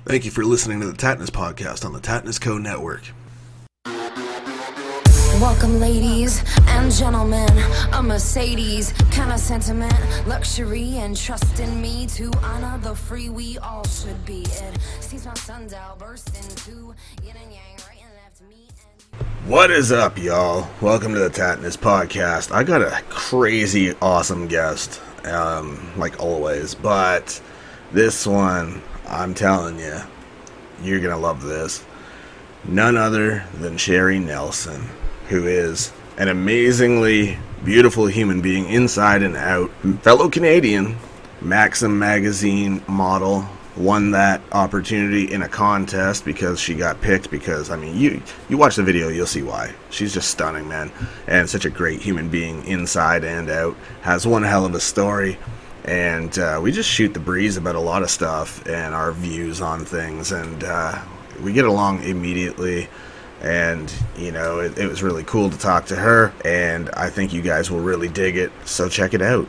Thank you for listening to the Tattness podcast on the Tattness Co. Network. Welcome, ladies and gentlemen. A Mercedes kind of sentiment, luxury, and trust in me to honor the free. We all should be. It seems my sundial burst into yin and yang, right and left, me and you. What is up, y'all? Welcome to the Tattness podcast. I got a crazy awesome guest, like always, but this one, I'm telling you, you're gonna love this. None other than Sherry Nelson, who is an amazingly beautiful human being inside and out. Fellow Canadian, Maxim Magazine model, won that opportunity in a contest because she got picked because, I mean, you watch the video, you'll see why. She's just stunning, man, and such a great human being inside and out. Has one hell of a story, and we just shoot the breeze about a lot of stuff and our views on things, and we get along immediately. And, you know, it was really cool to talk to her, and I think you guys will really dig it, so check it out.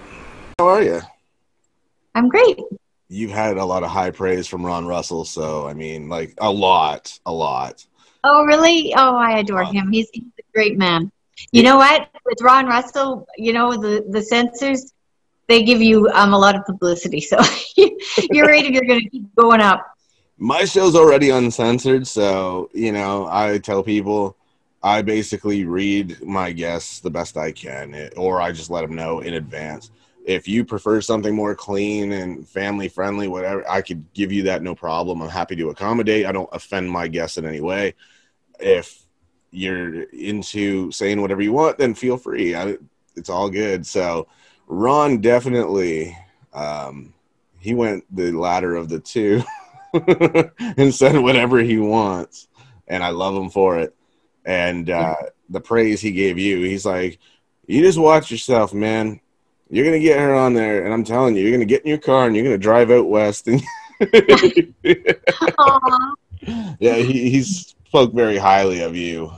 How are you? I'm great. You've had a lot of high praise from Ron Russell, so, I mean, like, a lot. Oh, really? Oh, I adore him. He's a great man. You know what? With Ron Russell, you know, the censors, they give you a lot of publicity, so your rating are going to keep going up. My show's already uncensored, so, you know, I tell people I basically read my guests the best I can, or I just let them know in advance. If you prefer something more clean and family-friendly, whatever, I could give you that, no problem. I'm happy to accommodate. I don't offend my guests in any way. If you're into saying whatever you want, then feel free. It's all good. So Ron definitely, he went the latter of the two. And said whatever he wants, and I love him for it. And the praise he gave you, he's like, you just watch yourself, man. You're gonna get her on there, and I'm telling you, you're gonna get in your car and you're gonna drive out west. And yeah, he spoke very highly of you.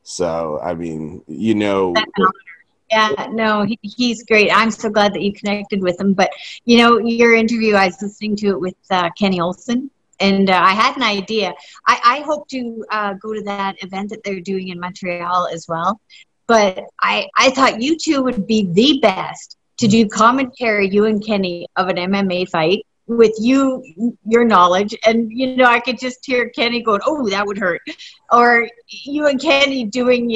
So I mean, you know. Yeah, no, he's great. I'm so glad that you connected with him. But, you know, your interview, I was listening to it with Kenny Olson, and I had an idea. I hope to go to that event that they're doing in Montreal as well. But I thought you two would be the best to do commentary, you and Kenny, of an MMA fight with your knowledge. And, you know, I could just hear Kenny going, oh, that would hurt. Or you and Kenny doing,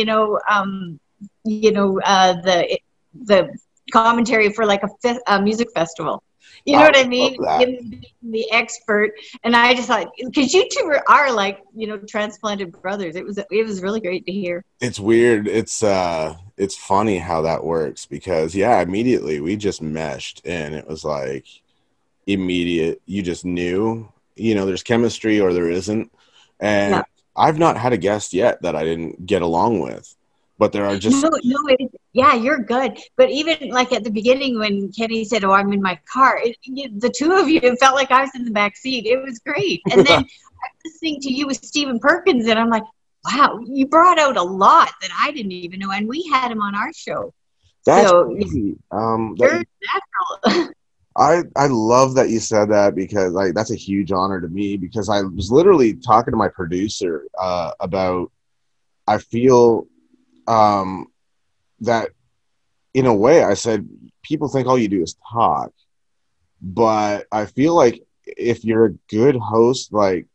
the commentary for like a music festival. You know what I mean? The expert. And I just thought, because you two are like, you know, transplanted brothers. It was really great to hear. It's weird. It's funny how that works because, yeah, immediately we just meshed, and it was like immediate. You just knew, you know, there's chemistry or there isn't. And yeah. I've not had a guest yet that I didn't get along with. But there are just yeah, you're good. But even like at the beginning when Kenny said, "Oh, I'm in my car," the two of you, it felt like I was in the back seat. It was great. And then I'm listening to you with Stephen Perkins, and I'm like, "Wow, you brought out a lot that I didn't even know." And we had him on our show. That's crazy. You're natural. I love that you said that because like that's a huge honor to me because I was literally talking to my producer about I feel. That in a way I said, people think all you do is talk, but I feel like if you're a good host, like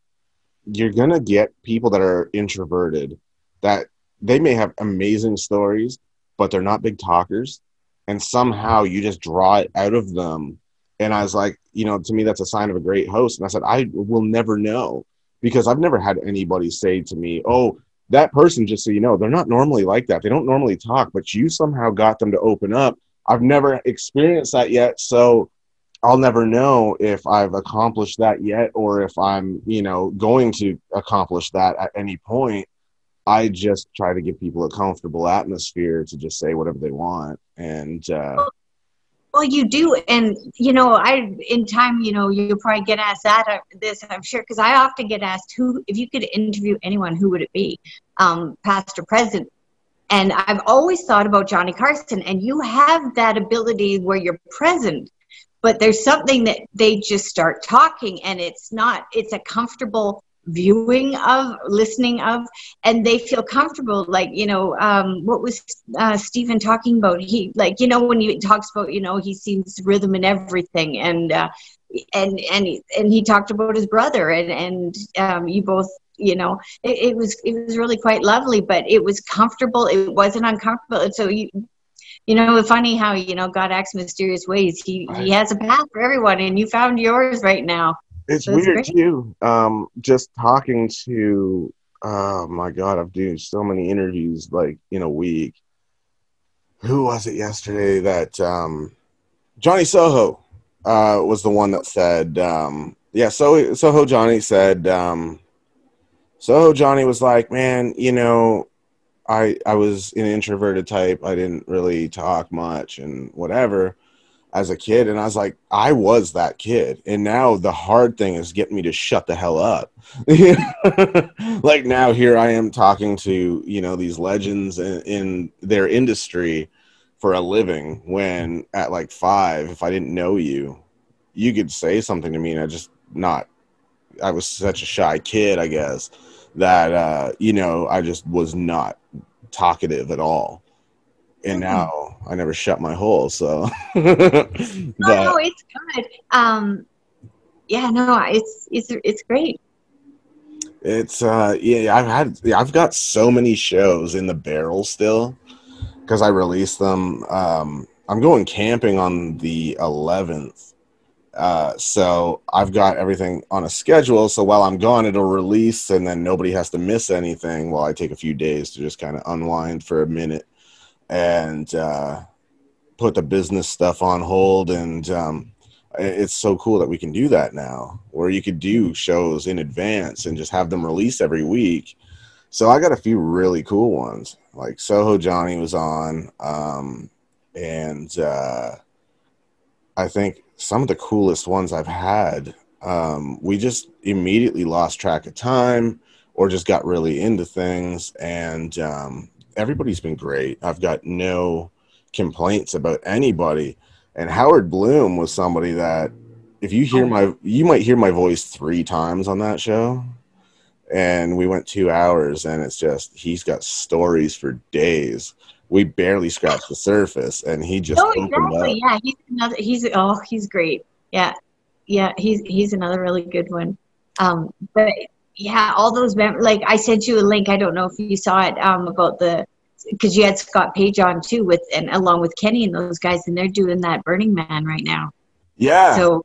you're going to get people that are introverted, that they may have amazing stories, but they're not big talkers. And somehow you just draw it out of them. And I was like, you know, to me, that's a sign of a great host. And I said, I will never know because I've never had anybody say to me, oh, that person, just so you know, they're not normally like that. They don't normally talk, but you somehow got them to open up. I've never experienced that yet, so I'll never know if I've accomplished that yet or if I'm, you know, going to accomplish that at any point. I just try to give people a comfortable atmosphere to just say whatever they want. And well, you do. And, you know, in time, you know, you'll probably get asked this, I'm sure, because I often get asked if you could interview anyone, who would it be? Past or present. And I've always thought about Johnny Carson, and you have that ability where you're present, but there's something that they just start talking, and it's a comfortable viewing of, listening of, and they feel comfortable. Like, what was Stephen talking about? He, like, when he talks about, he sees rhythm in everything, and he talked about his brother, and you both, it was really quite lovely, but it was comfortable. It wasn't uncomfortable. And so it's funny how, God acts mysterious ways. He has a path for everyone, and you found yours right now. It's so weird too. Just talking to, oh my God, I've done so many interviews like in a week. Who was it yesterday that Johnny Soho was the one that said, Soho Johnny said, Soho Johnny was like, man, I was an introverted type. I didn't really talk much and whatever as a kid. And I was like, I was that kid. And now the hard thing is getting me to shut the hell up. Like now here I am talking to, these legends in their industry for a living, when at like 5, if I didn't know you could say something to me and I was such a shy kid, I guess, that, I just was not talkative at all. And now I never shut my hole. So, no, it's good. It's great. It's I've got so many shows in the barrel still because I released them. I'm going camping on the 11th. So I've got everything on a schedule. So while I'm gone, it'll release, and then nobody has to miss anything while I take a few days to just kind of unwind for a minute and put the business stuff on hold. And it's so cool that we can do that now, where you could do shows in advance and just have them release every week. So I got a few really cool ones, like Soho Johnny was on, and I think some of the coolest ones I've had, we just immediately lost track of time or just got really into things, and everybody's been great. I've got no complaints about anybody. And Howard Bloom was somebody that, if you might hear my voice 3 times on that show. And we went 2 hours, and it's just, he's got stories for days. We barely scratched the surface, and he just opened up. Yeah, he's great. Yeah, he's another really good one. But yeah, all those like I sent you a link. I don't know if you saw it about because you had Scott Page on too, along with Kenny and those guys, and they're doing that Burning Man right now. Yeah. So.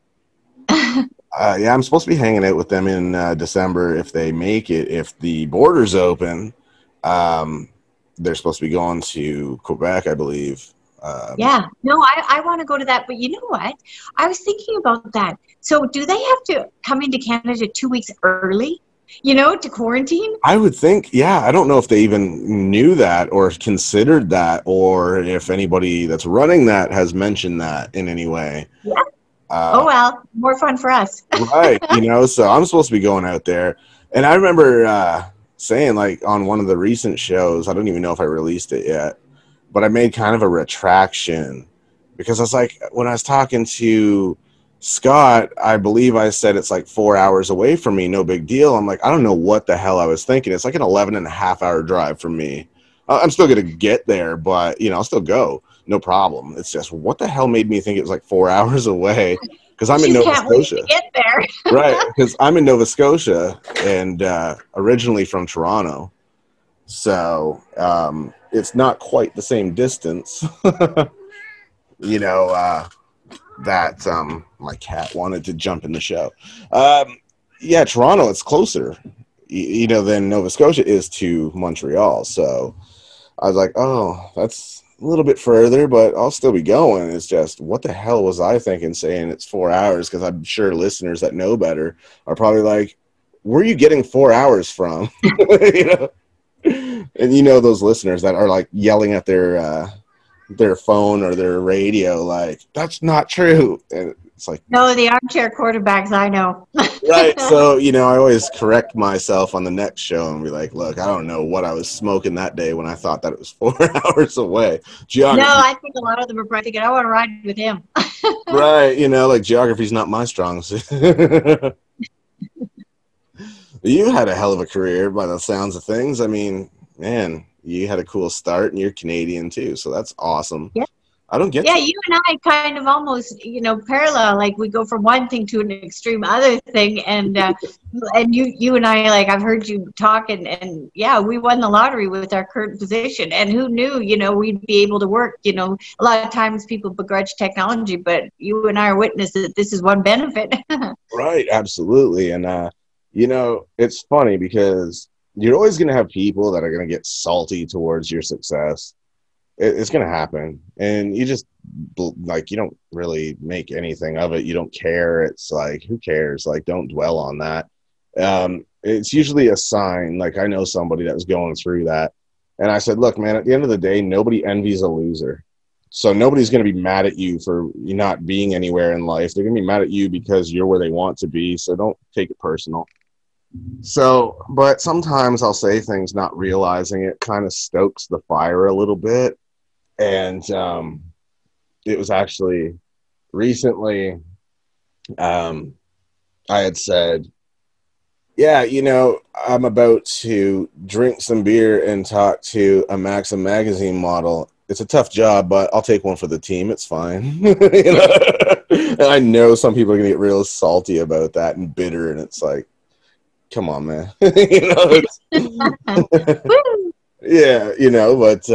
I'm supposed to be hanging out with them in December if they make it. If the borders open, they're supposed to be going to Quebec, I believe. I want to go to that. But you know what? I was thinking about that. So do they have to come into Canada 2 weeks early, to quarantine? I would think, yeah. I don't know if they even knew that or considered that, or if anybody that's running that has mentioned that in any way. Yeah. Oh, well, more fun for us. Right. So I'm supposed to be going out there. And I remember saying, like, on one of the recent shows, I don't even know if I released it yet, but I made kind of a retraction because I was like, when I was talking to Scott, I believe I said it's like 4 hours away from me. No big deal. I'm like, I don't know what the hell I was thinking. It's like an 11.5-hour drive from me. I'm still going to get there, but, I'll still go. No problem. It's just, what the hell made me think it was like 4 hours away? Because I'm in Nova Scotia. Wait to get there. Right, because I'm in Nova Scotia and originally from Toronto. So it's not quite the same distance. My cat wanted to jump in the show. Toronto, it's closer, than Nova Scotia is to Montreal. So I was like, oh, that's a little bit further, but I'll still be going. It's just, what the hell was I thinking saying it's 4 hours? Because I'm sure listeners that know better are probably like, where are you getting 4 hours from? And those listeners that are like yelling at their phone or their radio, like, that's not true. And It's like, No, the armchair quarterbacks, I know. right. So, you know, I always correct myself on the next show and be like, look, I don't know what I was smoking that day when I thought that it was 4 hours away. No, Geography, I think a lot of them are probably thinking, I want to ride with him. right. You know, like geography's not my strong suit. You had a hell of a career by the sounds of things. I mean, man, you had a cool start and you're Canadian too. So that's awesome. Yeah. I don't get Yeah, to. you and I kind of almost, parallel. Like we go from one thing to an extreme other thing, and you and I, like I've heard you talk, and yeah, we won the lottery with our current position, and who knew, we'd be able to work. A lot of times people begrudge technology, but you and I are witness that this is one benefit. Right, absolutely. And you know, it's funny because you're always going to have people that are going to get salty towards your success. It's going to happen, and you just like, you don't really make anything of it. You don't care. It's like, who cares? Like, don't dwell on that. It's usually a sign. Like, I know somebody that was going through that, and I said, look, man, at the end of the day, nobody envies a loser. So nobody's going to be mad at you for you not being anywhere in life. They're going to be mad at you because you're where they want to be. So don't take it personal. So, but sometimes I'll say things not realizing it kind of stokes the fire a little bit. And it was actually recently, I had said, yeah, I'm about to drink some beer and talk to a Maxim Magazine model. It's a tough job, but I'll take one for the team. It's fine. And I know some people are going to get real salty about that and bitter. And it's like, come on, man. Yeah, but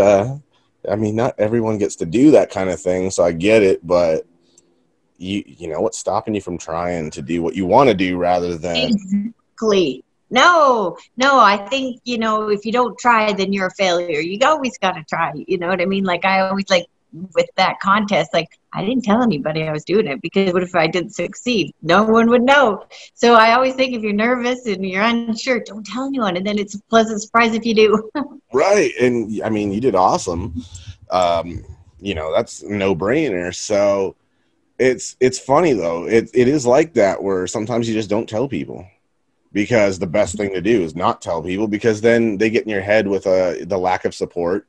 I mean, not everyone gets to do that kind of thing, so I get it, but you know what's stopping you from trying to do what you want to do rather than Exactly. No, I think, if you don't try, then you're a failure. You always got to try. You know what I mean? Like, I always like with that contest, like, I didn't tell anybody I was doing it because what if I didn't succeed? No one would know. So I always think if you're nervous and you're unsure, don't tell anyone. And then it's a pleasant surprise if you do. right. And I mean, you did awesome. That's a no-brainer. So it's funny though. It is like that where sometimes you just don't tell people. Because the best thing to do is not tell people, because then they get in your head with the lack of support.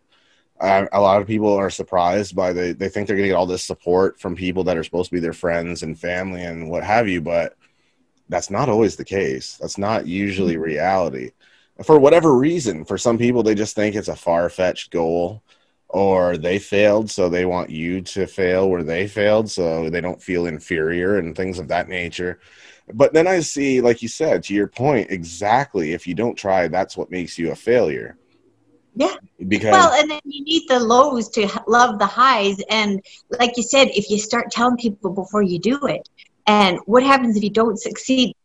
A lot of people are surprised by they think they're going to get all this support from people that are supposed to be their friends and family and what have you, but that's not always the case. That's not usually reality. For whatever reason, for some people, they just think it's a far-fetched goal, or they failed, so they want you to fail where they failed, so they don't feel inferior and things of that nature. But then I see, like you said, to your point, exactly, if you don't try, that's what makes you a failure. Yeah. Because well, and then you need the lows to love the highs. And like you said, if you start telling people before you do it, and what happens if you don't succeed,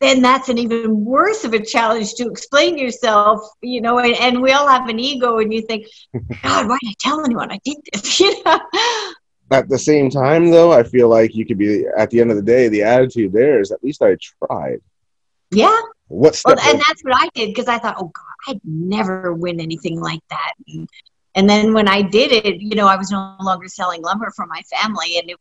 then that's an even worse of a challenge to explain yourself, and we all have an ego, and you think, God, why did I tell anyone I did this? At the same time, though, I feel like you could be, at the end of the day, the attitude there is, at least I tried. Yeah. And that's what I did, because I thought, oh, God, I'd never win anything like that. And then when I did it, I was no longer selling lumber for my family, and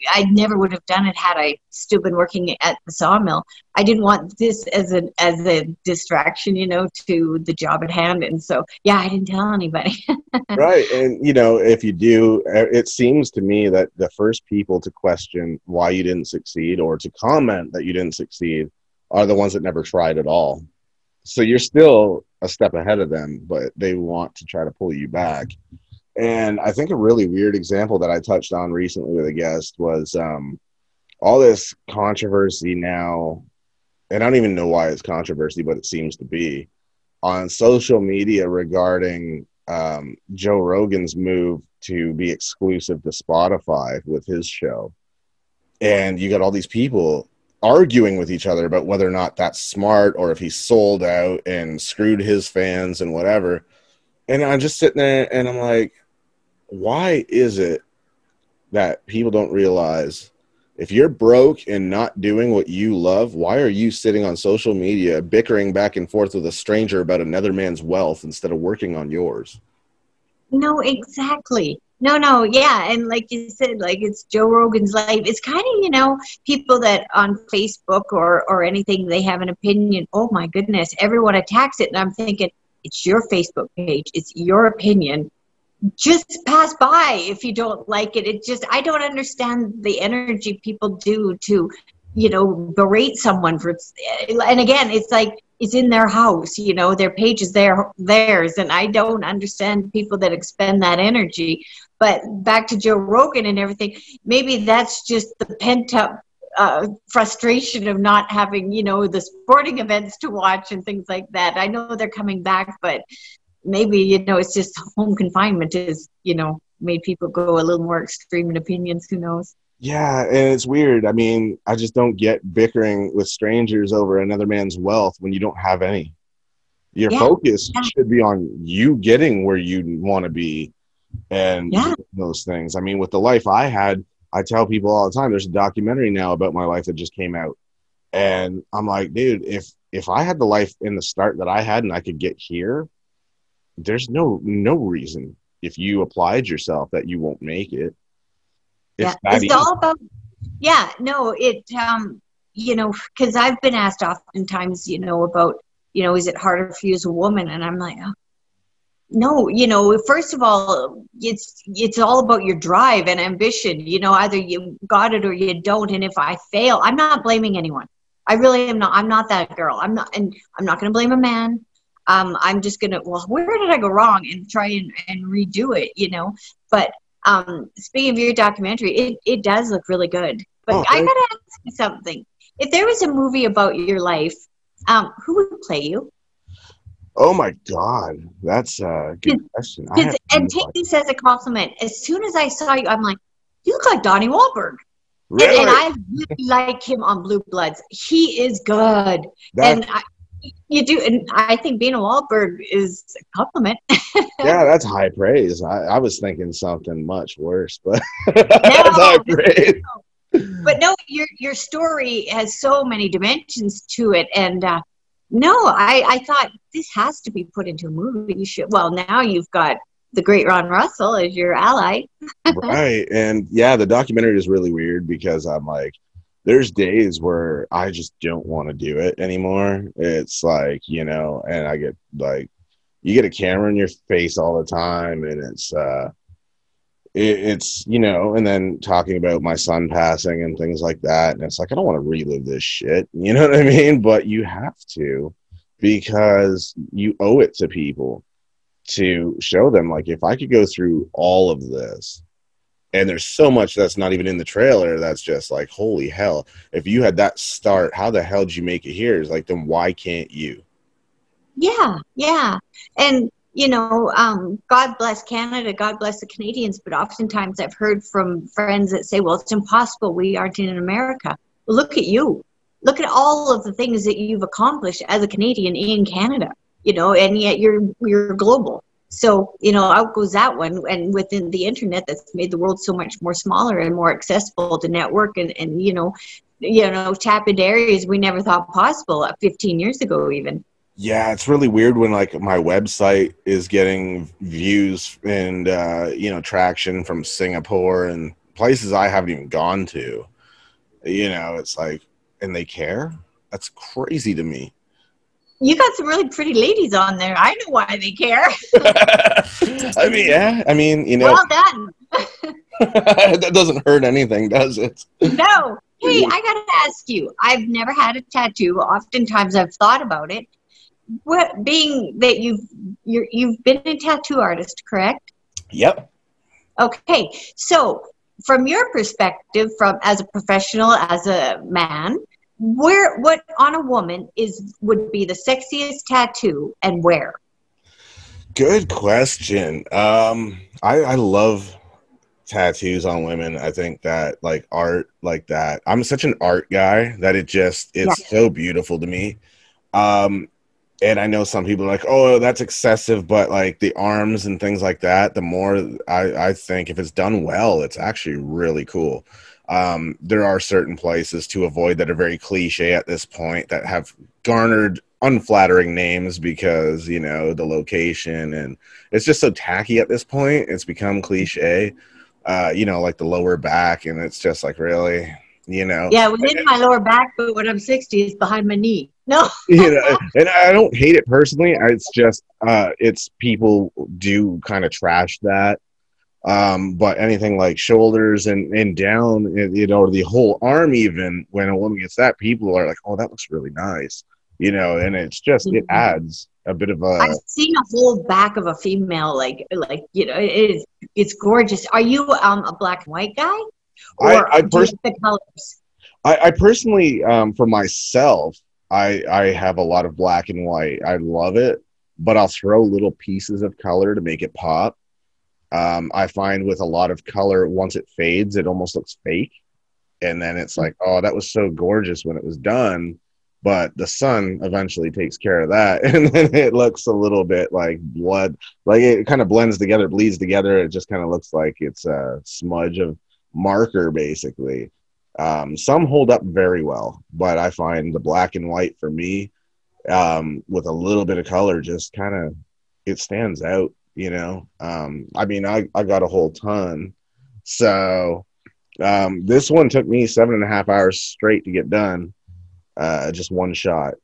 I never would have done it had I still been working at the sawmill. I didn't want this as a distraction, to the job at hand. And so, yeah, I didn't tell anybody. Right. And, if you do, it seems to me that the first people to question why you didn't succeed or to comment that you didn't succeed are the ones that never tried at all. So you're still a step ahead of them, but they want to try to pull you back. And I think a really weird example that I touched on recently with a guest was all this controversy now, and I don't even know why it's controversy, but it seems to be, on social media regarding Joe Rogan's move to be exclusive to Spotify with his show. And you got all these people arguing with each other about whether or not that's smart, or if he sold out and screwed his fans and whatever. And I'm just sitting there and I'm like, why is it that people don't realize if you're broke and not doing what you love, why are you sitting on social media bickering back and forth with a stranger about another man's wealth instead of working on yours? No, exactly. No, yeah, and like you said, like it's Joe Rogan's life. It's kind of, people that on Facebook or anything, they have an opinion. Oh my goodness, everyone attacks it, and I'm thinking, it's your Facebook page, it's your opinion. Just pass by if you don't like it. I don't understand the energy people do to, berate someone for. And again, it's like it's in their house, their page is theirs, and I don't understand people that expend that energy. But back to Joe Rogan and everything, maybe that's just the pent up frustration of not having, the sporting events to watch and things like that. I know they're coming back, but maybe, it's just home confinement is, made people go a little more extreme in opinions. Who knows? Yeah, and it's weird. I mean, I just don't get bickering with strangers over another man's wealth when you don't have any. Your focus should be on you getting where you want to be and those things. I mean, with the life I had, I tell people all the time, there's a documentary now about my life that just came out. And I'm like, dude, if I had the life in the start that I had and I could get here, there's no reason if you applied yourself that you won't make it. It's all about, because I've been asked oftentimes, about, is it harder for you as a woman? And I'm like, oh, no, first of all, it's all about your drive and ambition. Either you got it or you don't. And if I fail, I'm not blaming anyone. I really am not. I'm not that girl. I'm not going to blame a man. I'm just going to, where did I go wrong, and try and redo it, but speaking of your documentary, it does look really good. But I gotta ask you something. If there was a movie about your life, who would play you? Oh my God, that's a good question. And take this as a compliment. As soon as I saw you, I'm like, you look like Donnie Wahlberg. Really? And I really like him on Blue Bloods. He is good. You do, and I think being a Wahlberg is a compliment. Yeah, that's high praise. I was thinking something much worse, but that's high praise. But no, your story has so many dimensions to it, and I thought this has to be put into a movie. Now you've got the great Ron Russell as your ally. Right, and the documentary is really weird because I'm like, there's days where I just don't want to do it anymore. It's like, and I get like, you get a camera in your face all the time, and it's and then talking about my son passing and things like that. And it's like, I don't want to relive this shit. You know what I mean? But you have to, because you owe it to people to show them, like, if I could go through all of this, and there's so much that's not even in the trailer that's just like, holy hell, if you had that start, how the hell did you make it here? It's like, then why can't you? Yeah. And, God bless Canada, God bless the Canadians, but oftentimes I've heard from friends that say, well, it's impossible, we aren't in America. Well, look at you. Look at all of the things that you've accomplished as a Canadian in Canada, and yet you're global. So, out goes that one. And within the internet, that's made the world so much more smaller and more accessible to network and tap into areas we never thought possible 15 years ago even. Yeah, it's really weird when, like, my website is getting views and, traction from Singapore and places I haven't even gone to. It's like, and they care? That's crazy to me. You got some really pretty ladies on there. I know why they care. I mean, well done. That doesn't hurt anything, does it? No. Hey, I got to ask you. I've never had a tattoo. Oftentimes I've thought about it. What, being that you've been a tattoo artist, correct? Yep. Okay. So, from your perspective, as a professional, as a man, what on a woman would be the sexiest tattoo, and where? Good question. I love tattoos on women. I think that, like, art like that, I'm such an art guy that it's so beautiful to me. And I know some people are like, oh, that's excessive, but like the arms and things like that, the more I think if it's done well, it's actually really cool. There are certain places to avoid that are very cliche at this point that have garnered unflattering names because, you know, the location, and it's just so tacky at this point. It's become cliche, you know, like the lower back, and it's just like, really, you know. Yeah, within my lower back, but when I'm 60, it's behind my knee. No. You know, and I don't hate it personally. It's just it's people do kind of trash that. But anything like shoulders and down, you know, the whole arm, even when a woman gets that, people are like, oh, that looks really nice, you know. And it's just, it adds a bit of a. I've seen a whole back of a female, like you know, it's gorgeous. Are you a black and white guy, or I do you like the colors? I personally, for myself, I have a lot of black and white. I love it, but I'll throw little pieces of color to make it pop. I find with a lot of color, once it fades, it almost looks fake. And then it's like, oh, that was so gorgeous when it was done. But the sun eventually takes care of that. And then it looks a little bit like blood. Like it kind of blends together, bleeds together. It just kind of looks like it's a smudge of marker, basically. Some hold up very well, but I find the black and white for me, with a little bit of color, just kind of, it stands out. You know, I mean, I got a whole ton. So this one took me 7.5 hours straight to get done. Just one shot.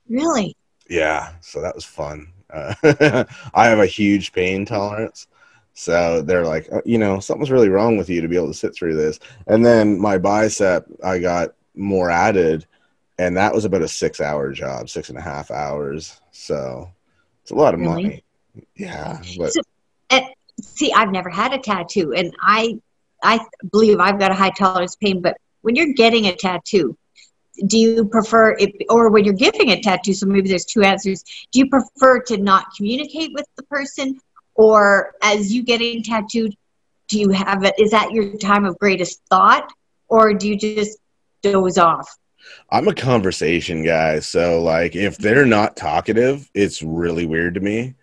Really? Yeah. So that was fun. I have a huge pain tolerance. So they're like, you know, something's really wrong with you to be able to sit through this. And then my bicep, I got more added. And that was about a 6-hour job, 6.5 hours. So it's a lot of money. Yeah, but so, see, I've never had a tattoo, and I believe I've got a high tolerance pain. But when you're getting a tattoo, do you prefer it, or when you're giving a tattoo? So maybe there's two answers. Do you prefer to not communicate with the person, or as you getting tattooed, do you have it? Is that your time of greatest thought, or do you just doze off? I'm a conversation guy, so like if they're not talkative, it's really weird to me.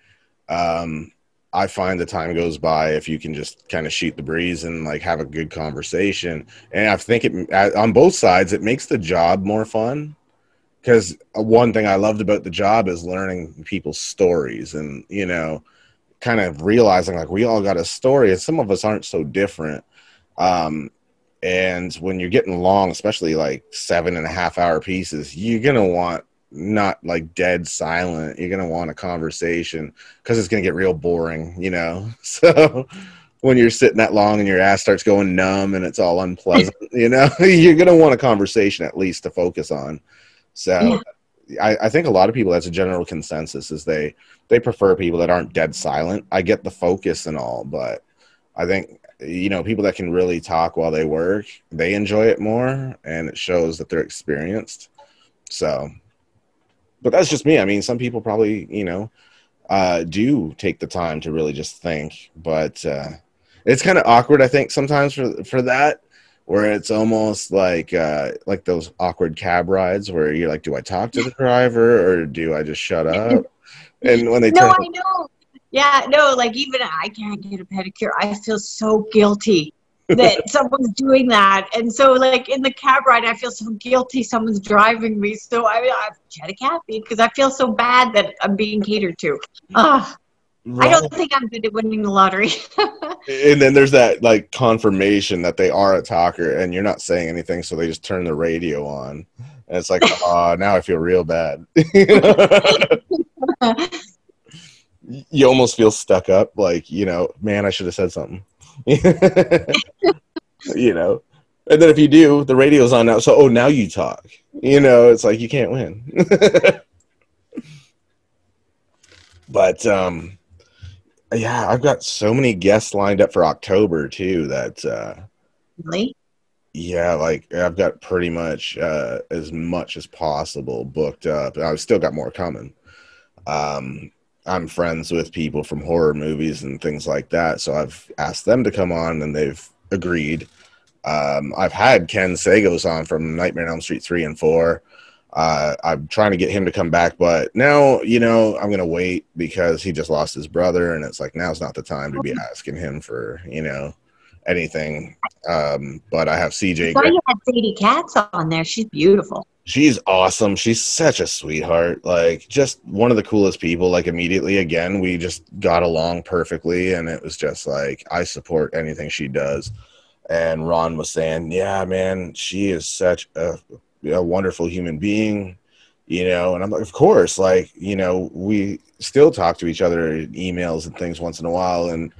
I find the time goes by if you can just kind of shoot the breeze and like have a good conversation. And I think it, on both sides, it makes the job more fun, because one thing I loved about the job is learning people's stories and, you know, kind of realizing like we all got a story and some of us aren't so different. And when you're getting long, especially like 7.5 hour pieces, you're going to want not like dead silent. You're going to want a conversation because it's going to get real boring, you know? So when you're sitting that long and your ass starts going numb and it's all unpleasant, you know, you're going to want a conversation at least to focus on. So yeah. I think a lot of people, that's a general consensus, is they prefer people that aren't dead silent. I get the focus and all, but I think, you know, people that can really talk while they work, they enjoy it more, and it shows that they're experienced. So, but that's just me. I mean, some people probably, you know, do take the time to really just think, but it's kind of awkward, I think, sometimes for that, where it's almost like those awkward cab rides where you're like, do I talk to the driver or do I just shut up? And when they no, I know. Yeah, no, like even I can't get a pedicure. I feel so guilty that someone's doing that. And so like in the cab ride, I feel so guilty someone's driving me. So I had a cab because I feel so bad that I'm being catered to. Right. I don't think I'm good at winning the lottery. And then there's that like confirmation that they are a talker and you're not saying anything. So they just turn the radio on and it's like, oh, now I feel real bad. You almost feel stuck up, like, you know, man, I should have said something. You know, and then if you do, the radio's on now, so now you talk. You know, it's like you can't win. But yeah, I've got so many guests lined up for October too that really? Yeah, like I've got pretty much as possible booked up. I've still got more coming. I'm friends with people from horror movies and things like that, so I've asked them to come on, and they've agreed. I've had Ken Sagos on from Nightmare on Elm Street 3 and 4. I'm trying to get him to come back, but now, you know, I'm going to wait because he just lost his brother, and it's like now's not the time to be asking him for, you know, anything. But I have I CJ. saw you had Sadie Katz on there. She's beautiful. She's awesome. She's such a sweetheart. Like, just one of the coolest people. Like, immediately, again, we just got along perfectly, and it was just like, I support anything she does. And Ron was saying, yeah, man, she is such a wonderful human being, you know. And I'm like, of course, like, you know, we still talk to each other in emails and things once in a while. And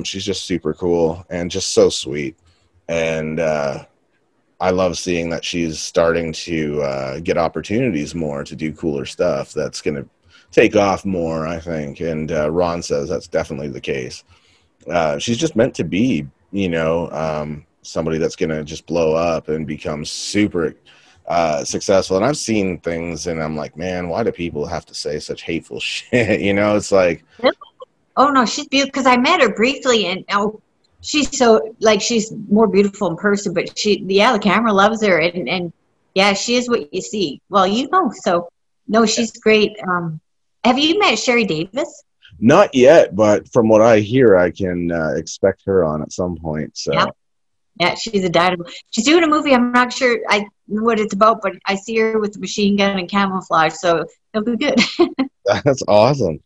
she's just super cool and just so sweet. And I love seeing that she's starting to get opportunities more to do cooler stuff that's going to take off more, I think. And Ron says that's definitely the case. She's just meant to be, you know, somebody that's going to just blow up and become super successful. And I've seen things and I'm like, man, why do people have to say such hateful shit? You know, it's like. Oh, no, she's beautiful. Because I met her briefly, and she's so, like, she's more beautiful in person, but the camera loves her, and yeah, she is what you see. Well, you know, so, no, she's great. Have you met Sherry Davis? Not yet, but from what I hear, I can expect her on at some point. So, yeah, she's a dynamo. She's doing a movie. I'm not sure what it's about, but I see her with the machine gun and camouflage, so it'll be good. that's awesome.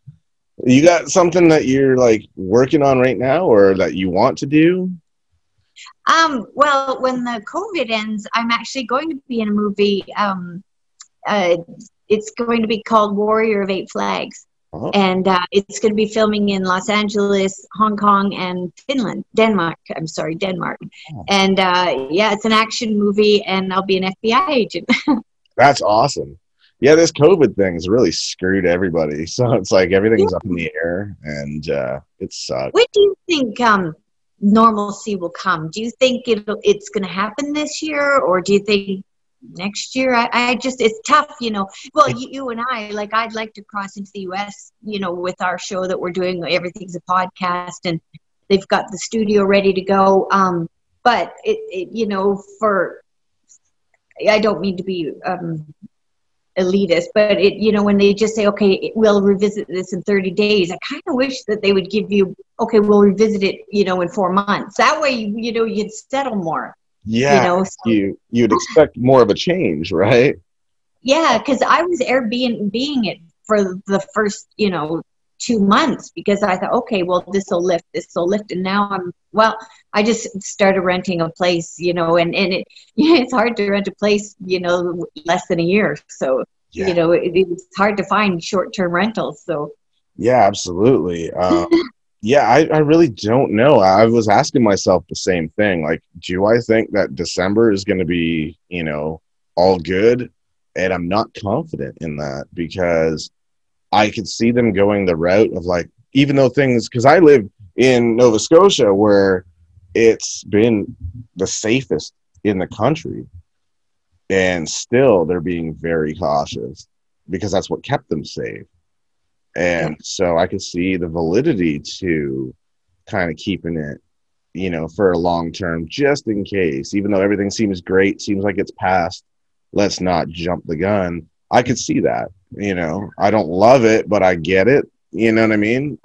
You got something that you're like working on right now, or that you want to do? Well, when the COVID ends, I'm actually going to be in a movie. It's going to be called Warrior of Eight Flags. Uh-huh. And it's going to be filming in Los Angeles, Hong Kong, and Denmark. Oh. And yeah, it's an action movie, and I'll be an FBI agent. That's awesome. Yeah, this COVID thing's really screwed everybody. So it's like everything's up in the air, and it sucks. When do you think normalcy will come? Do you think it's going to happen this year, or do you think next year? I just, it's tough, you know. Well, you and I, like, I'd like to cross into the US, you know, with our show that we're doing. Everything's a podcast, and they've got the studio ready to go. But it you know, I don't mean to be elitist, but you know, when they just say, okay, we'll revisit this in 30 days, I kind of wish that they would give you, okay, we'll revisit it, you know, in 4 months. That way, you know, you'd settle more. Yeah, you know, so, you'd expect more of a change, right? Yeah, because I was Airbnb-ing it for the first, you know, 2 months, because I thought, okay, well, this will lift, and now I just started renting a place, you know, and it's hard to rent a place, you know, less than a year, so you know, it's hard to find short-term rentals. So yeah, absolutely. Yeah, I really don't know. I was asking myself the same thing. Like, do I think that December is going to be, you know, all good? And I'm not confident in that, because I could see them going the route of, like, even though things, because I live in Nova Scotia, where it's been the safest in the country, and still they're being very cautious because that's what kept them safe. And so I could see the validity to kind of keeping it, you know, for a long term, just in case, even though everything seems great, seems like it's past, let's not jump the gun. I could see that, you know. I don't love it, but I get it. You know what I mean?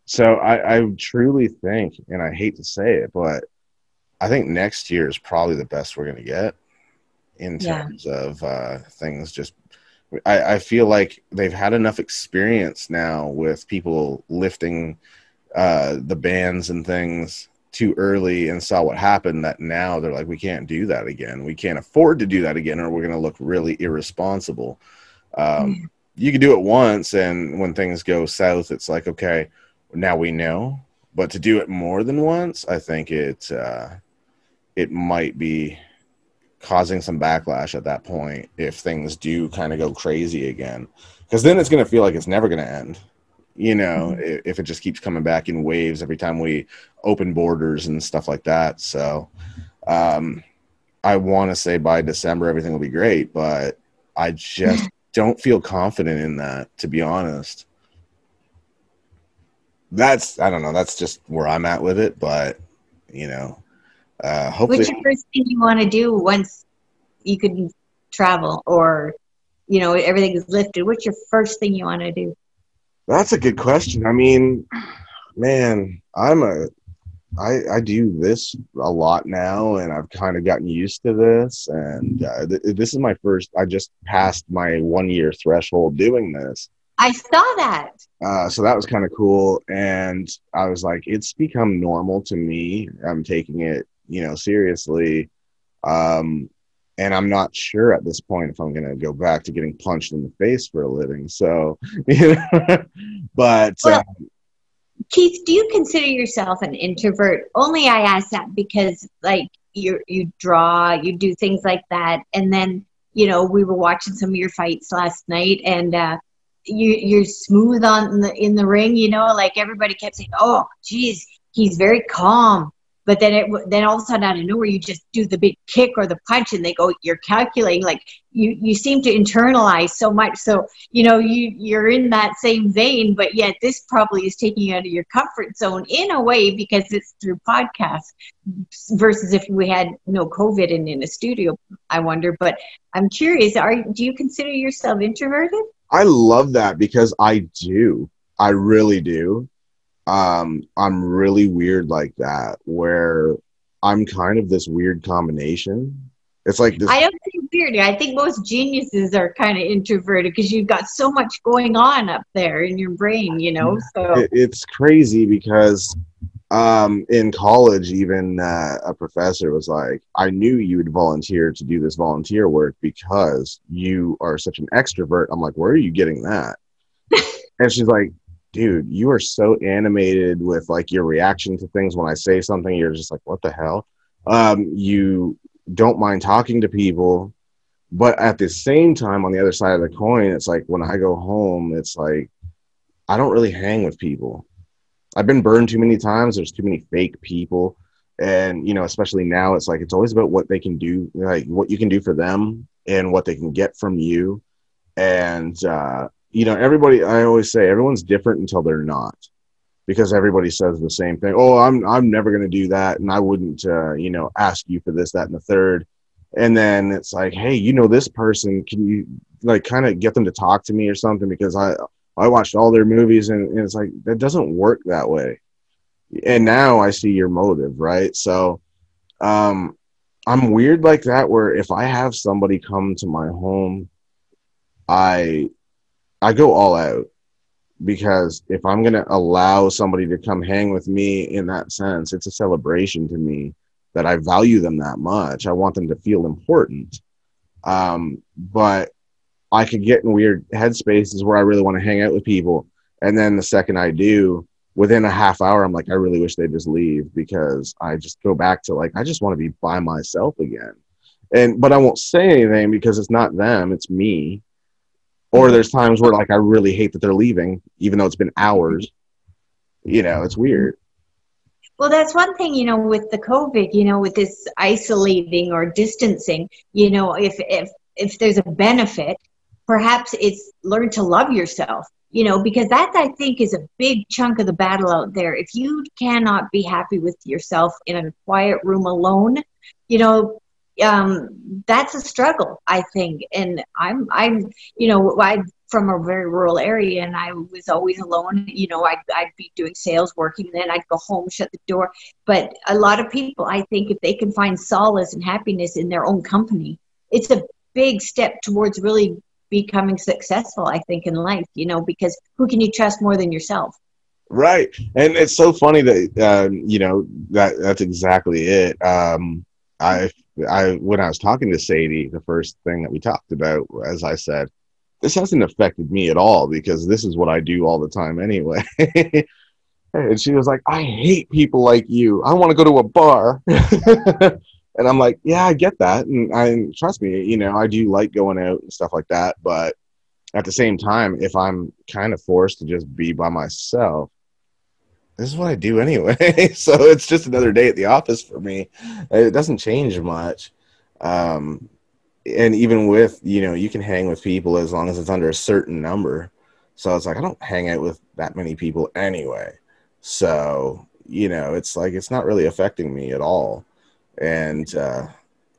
So I truly think, and I hate to say it, but I think next year is probably the best we're going to get in terms of things. Just, I feel like they've had enough experience now with people lifting the bans and things too early and saw what happened, that now they're like, we can't do that again. We can't afford to do that again, or we're going to look really irresponsible. You can do it once, and when things go south, it's like, okay, now we know. But to do it more than once, I think it might be causing some backlash at that point if things do kind of go crazy again, because then it's going to feel like it's never going to end, you know, if it just keeps coming back in waves every time we open borders and stuff like that. So I want to say by December everything will be great, but I just don't feel confident in that, to be honest. I don't know, that's just where I'm at with it. But, you know, hopefully. What's your first thing you want to do once you can travel, or, you know, everything is lifted? What's your first thing you want to do? That's a good question. I mean, man, I'm a I do this a lot now, and I've kind of gotten used to this. And this is my first. I just passed my 1 year threshold doing this. I saw that. So that was kind of cool. And I was like, it's become normal to me. I'm taking it, seriously. And I'm not sure at this point if I'm going to go back to getting punched in the face for a living. So, but Well, Keith, do you consider yourself an introvert? Only I ask that because, like, you draw, you do things like that, and then we were watching some of your fights last night, and you're smooth in the ring. Like everybody kept saying, "Oh, geez, he's very calm." But then all of a sudden out of nowhere, you just do the big kick or the punch, and they go, "You're calculating." Like you seem to internalize so much. So you're in that same vein, but yet this probably is taking you out of your comfort zone in a way because it's through podcasts versus if we had no COVID and in a studio. I wonder, but I'm curious. Do you consider yourself introverted? I love that because I do. I really do. I'm really weird like that, where I'm kind of this weird combination. It's like this. I don't think weird. I think most geniuses are kind of introverted because you've got so much going on up there in your brain, so It's crazy because in college, even a professor was like, I knew you would volunteer to do this volunteer work because you are such an extrovert. I'm like, where are you getting that? And she's like, dude, you are so animated with like your reaction to things. When I say something, you're just like, what the hell? You don't mind talking to people, but at the same time, on the other side of the coin, it's like when I go home, it's like I don't really hang with people. I've been burned too many times. There's too many fake people. And, especially now, it's like it's always about what they can do, like what you can do for them and what they can get from you. And everybody, I always say everyone's different until they're not, because everybody says the same thing. Oh, I'm never going to do that. And I wouldn't, ask you for this, that, and the third. And then it's like, hey, this person, can you like kind of get them to talk to me or something? Because I watched all their movies and it's like, that doesn't work that way. And now I see your motive, right? So I'm weird like that, where if I have somebody come to my home, I go all out, because if I'm going to allow somebody to come hang with me in that sense, it's a celebration to me that I value them that much. I want them to feel important. But I could get in weird headspaces where I really want to hang out with people. And then the second I do, within a half hour, I'm like, I really wish they'd just leave, because I just go back to like, I just want to be by myself again. But I won't say anything because it's not them, it's me. Or there's times where like I really hate that they're leaving, even though it's been hours. It's weird. Well, that's one thing, with the COVID, with this isolating or distancing, if there's a benefit, perhaps it's learn to love yourself, because that, I think, is a big chunk of the battle out there. If you cannot be happy with yourself in a quiet room alone, that's a struggle, I think. And I'm from a very rural area, and I was always alone. I'd be doing sales, working, then I'd go home, shut the door. But a lot of people, I think, if they can find solace and happiness in their own company, it's a big step towards really becoming successful, I think, in life, because who can you trust more than yourself? Right. And it's so funny that, that's exactly it. When I was talking to Sadie, the first thing that we talked about, as I said, this hasn't affected me at all because this is what I do all the time anyway. And she was like, I hate people like you. I want to go to a bar. And I'm like, yeah, I get that. And trust me, I do like going out and stuff like that. But at the same time, if I'm kind of forced to just be by myself, this is what I do anyway. So it's just another day at the office for me. It doesn't change much. And even with, you can hang with people as long as it's under a certain number. So it's like, I don't hang out with that many people anyway. So, it's like, it's not really affecting me at all. And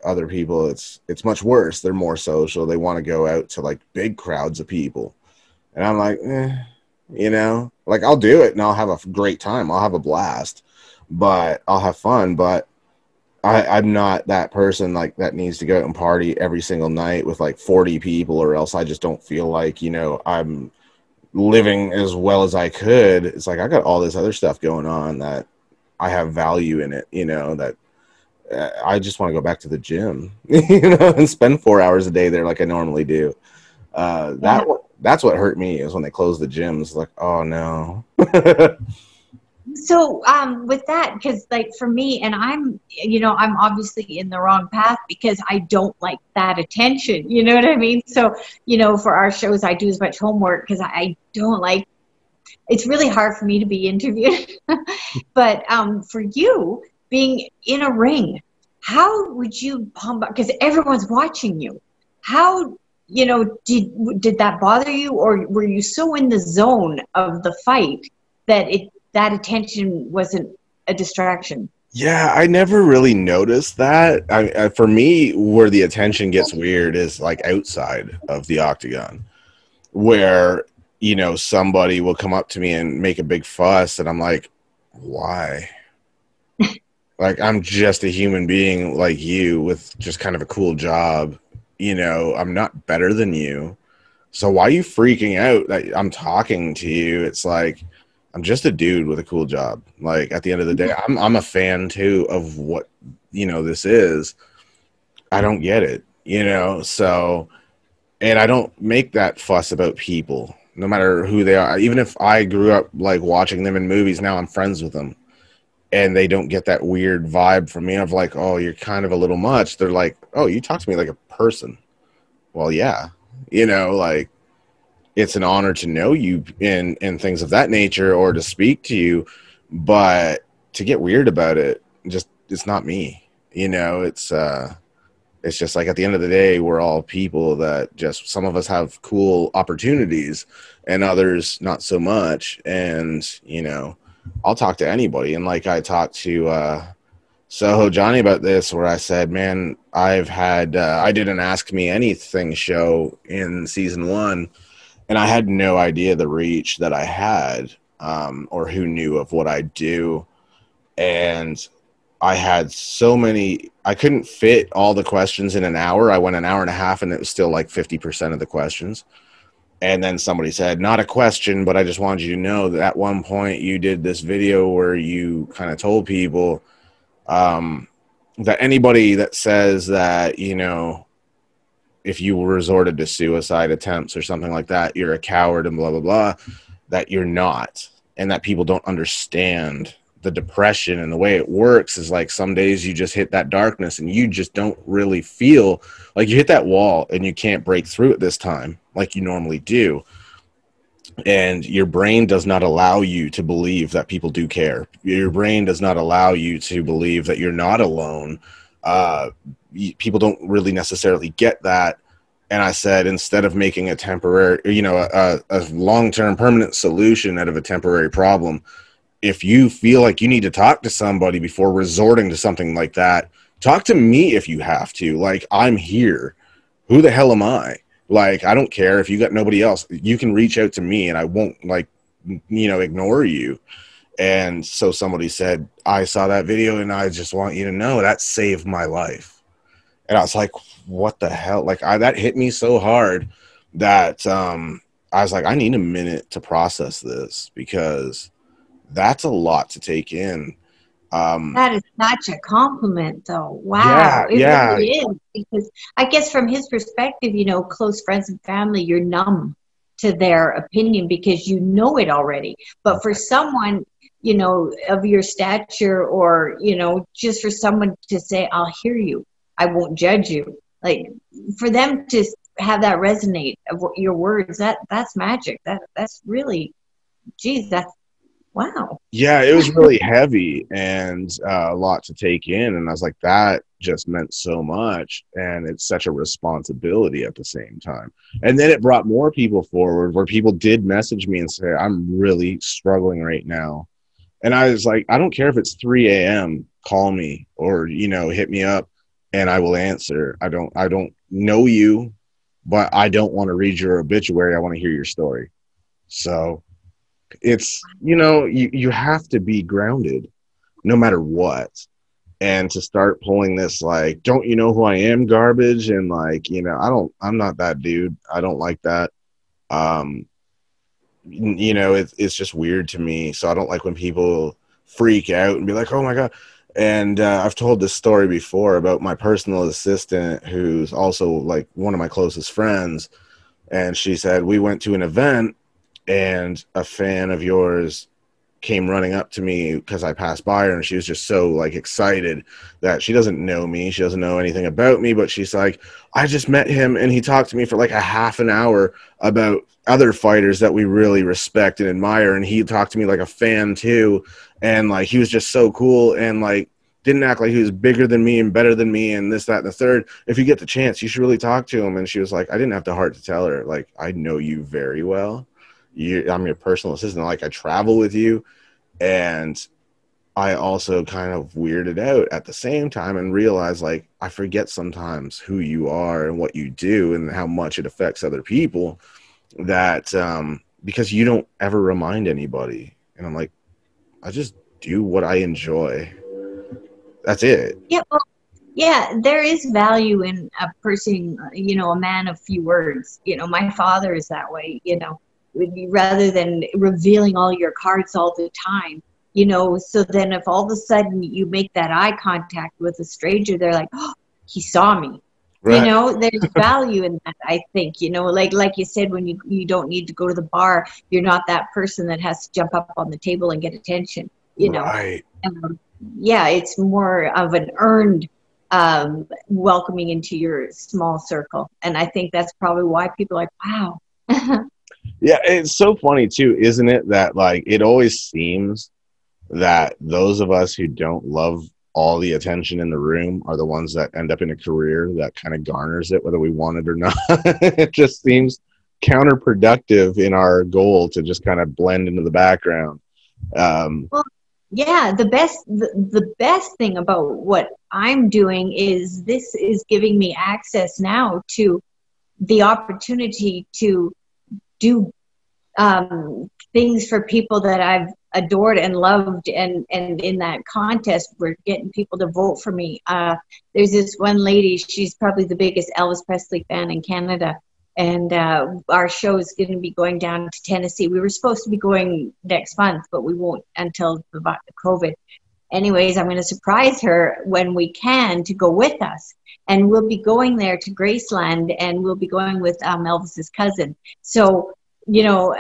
other people, it's much worse. They're more social. They want to go out to like big crowds of people. And I'm like, like I'll do it and I'll have a great time. I'll have a blast. but I'll have fun. But I'm not that person like that needs to go out and party every single night with like 40 people, or else I just don't feel like, you know, I'm living as well as I could. It's like I got all this other stuff going on that I have value in it, you know, that I just want to go back to the gym, you know, and spend 4 hours a day there like I normally do. That's what hurt me, is when they closed the gyms. Like, oh no. So with that, because like for me, and I'm, you know, I'm obviously in the wrong path because I don't like that attention. You know what I mean? So, you know, for our shows, I do as much homework because I don't like, it's really hard for me to be interviewed. But for you being in a ring, how would you pump up? Because everyone's watching you. How, you know, did that bother you, or were you so in the zone of the fight that that attention wasn't a distraction? Yeah, I never really noticed that. For me, where the attention gets weird is like outside of the octagon, where, you know, somebody will come up to me and make a big fuss, and I'm like, why? Like, I'm just a human being like you with just kind of a cool job. You know, I'm not better than you. So why are you freaking out that I'm talking to you? It's like, I'm just a dude with a cool job. Like, at the end of the day, I'm a fan too of what, you know, this is. I don't get it, you know? So, and I don't make that fuss about people, no matter who they are. Even if I grew up like watching them in movies, now I'm friends with them, and they don't get that weird vibe from me of like, oh, you're kind of a little much. They're like, oh, you talk to me like a person. Well, yeah, you know, like, it's an honor to know you and things of that nature, or to speak to you, but to get weird about it, just, it's not me, you know. It's just like, at the end of the day, we're all people that just, some of us have cool opportunities and others not so much. And, you know, I'll talk to anybody. And like, I talked to Soho Johnny about this, where I said, man, I've had I did an Ask Me Anything show in season 1, and I had no idea the reach that I had, or who knew of what I do. And I had so many, I couldn't fit all the questions in an hour. I went an hour and a half, and it was still like 50% of the questions. And then somebody said, not a question, but I just wanted you to know that at one point you did this video where you kind of told people that anybody that says that, you know, if you resorted to suicide attempts or something like that, you're a coward and blah, blah, blah, that you're not. And that people don't understand the depression, and the way it works is like, some days you just hit that darkness and you just don't really feel like, you hit that wall and you can't break through it this time like you normally do. And your brain does not allow you to believe that people do care. Your brain does not allow you to believe that you're not alone. People don't really necessarily get that. And I said, instead of making a temporary, you know, a long-term permanent solution out of a temporary problem, if you feel like you need to talk to somebody before resorting to something like that, talk to me if you have to. Like, I'm here. Who the hell am I? Like, I don't care if you got nobody else. You can reach out to me and I won't, like, you know, ignore you. And so somebody said, I saw that video and I just want you to know that saved my life. And I was like, what the hell? Like, that hit me so hard that I was like, I need a minute to process this, because that's a lot to take in. That is such a compliment, though. Yeah, Wow. It yeah. really is. Because I guess from his perspective, you know, close friends and family, you're numb to their opinion because you know it already. But for someone, you know, of your stature, or, you know, just for someone to say, I'll hear you, I won't judge you. Like, for them to have that resonate of your words, that's magic. That's really, geez, that's, wow. Yeah, it was really heavy and a lot to take in. And I was like, that just meant so much. And it's such a responsibility at the same time. And then it brought more people forward, where people did message me and say, I'm really struggling right now. And I was like, I don't care if it's 3 a.m., call me, or, you know, hit me up and I will answer. I don't know you, but I don't want to read your obituary. I want to hear your story. So it's, you know, you have to be grounded. no matter what. And to start pulling this, like, don't you know who I am garbage? And like, you know, I'm not that dude. I don't like that. You know, it's just weird to me. So I don't like when people freak out and be like, oh my God. And I've told this story before about my personal assistant, who's also like one of my closest friends. And she said, we went to an event and a fan of yours came running up to me because I passed by her, and she was just so like excited that she doesn't know me. She doesn't know anything about me, but she's like, I just met him and he talked to me for like a half an hour about other fighters that we really respect and admire. And he talked to me like a fan too. And like, he was just so cool and like, didn't act like he was bigger than me and better than me and this, that, and the third. If you get the chance, you should really talk to him. And she was like, I didn't have the heart to tell her, like, I know you very well. I'm your personal assistant. Like, I travel with you. And I also kind of weirded out at the same time and realized, like, I forget sometimes who you are and what you do and how much it affects other people, that because you don't ever remind anybody. And I'm like, I just do what I enjoy. That's it. Yeah, well, yeah, there is value in a person, you know, a man of few words. You know, my father is that way, you know, rather than revealing all your cards all the time, you know. So then if all of a sudden you make that eye contact with a stranger, they're like, oh, he saw me. Right. You know, there's value in that, I think, you know, like you said, when you don't need to go to the bar, you're not that person that has to jump up on the table and get attention, you know. Right. Yeah, it's more of an earned welcoming into your small circle. And I think that's probably why people are like, wow. Yeah, it's so funny too, isn't it? That like, it always seems that those of us who don't love all the attention in the room are the ones that end up in a career that kind of garners it, whether we want it or not. It just seems counterproductive in our goal to just kind of blend into the background. Well, yeah, the best thing about what I'm doing is this is giving me access now to the opportunity to do things for people that I've adored and loved, and in that contest we're getting people to vote for me. There's this one lady, she's probably the biggest Elvis Presley fan in Canada, and our show is going to be going down to Tennessee. We were supposed to be going next month, but we won't until the COVID. Anyways, I'm going to surprise her when we can to go with us, and we'll be going there to Graceland, and we'll be going with Elvis's cousin. So you know,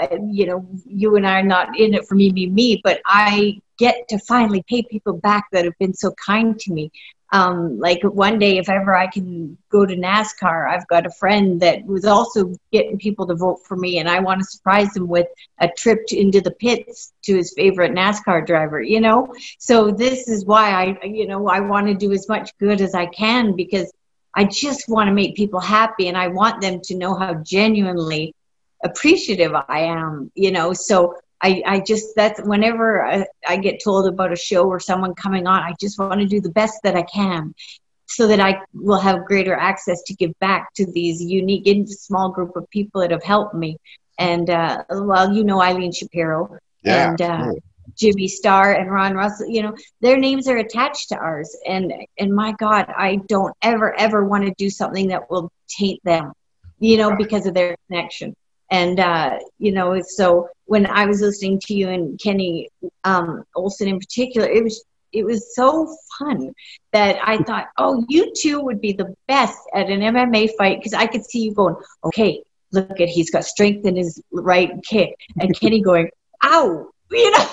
you and I are not in it for me, but I get to finally pay people back that have been so kind to me. Like one day, if ever I can go to NASCAR, I've got a friend that was also getting people to vote for me, and I want to surprise him with a trip into the pits to his favorite NASCAR driver, you know? So this is why I want to do as much good as I can, because I just want to make people happy, and I want them to know how genuinely appreciative I am, you know. So I just, that's whenever I get told about a show or someone coming on, I just want to do the best that I can so that I will have greater access to give back to these unique small group of people that have helped me. And well, you know, Eileen Shapiro, yeah, and Jimmy Starr and Ron Russell, you know, their names are attached to ours, and my God, I don't ever want to do something that will taint them, you know, because of their connection. And, you know, so when I was listening to you and Kenny Olson in particular, it was so fun that I thought, oh, you two would be the best at an MMA fight, because I could see you going, okay, look at, he's got strength in his right kick, and Kenny going, ow, you know,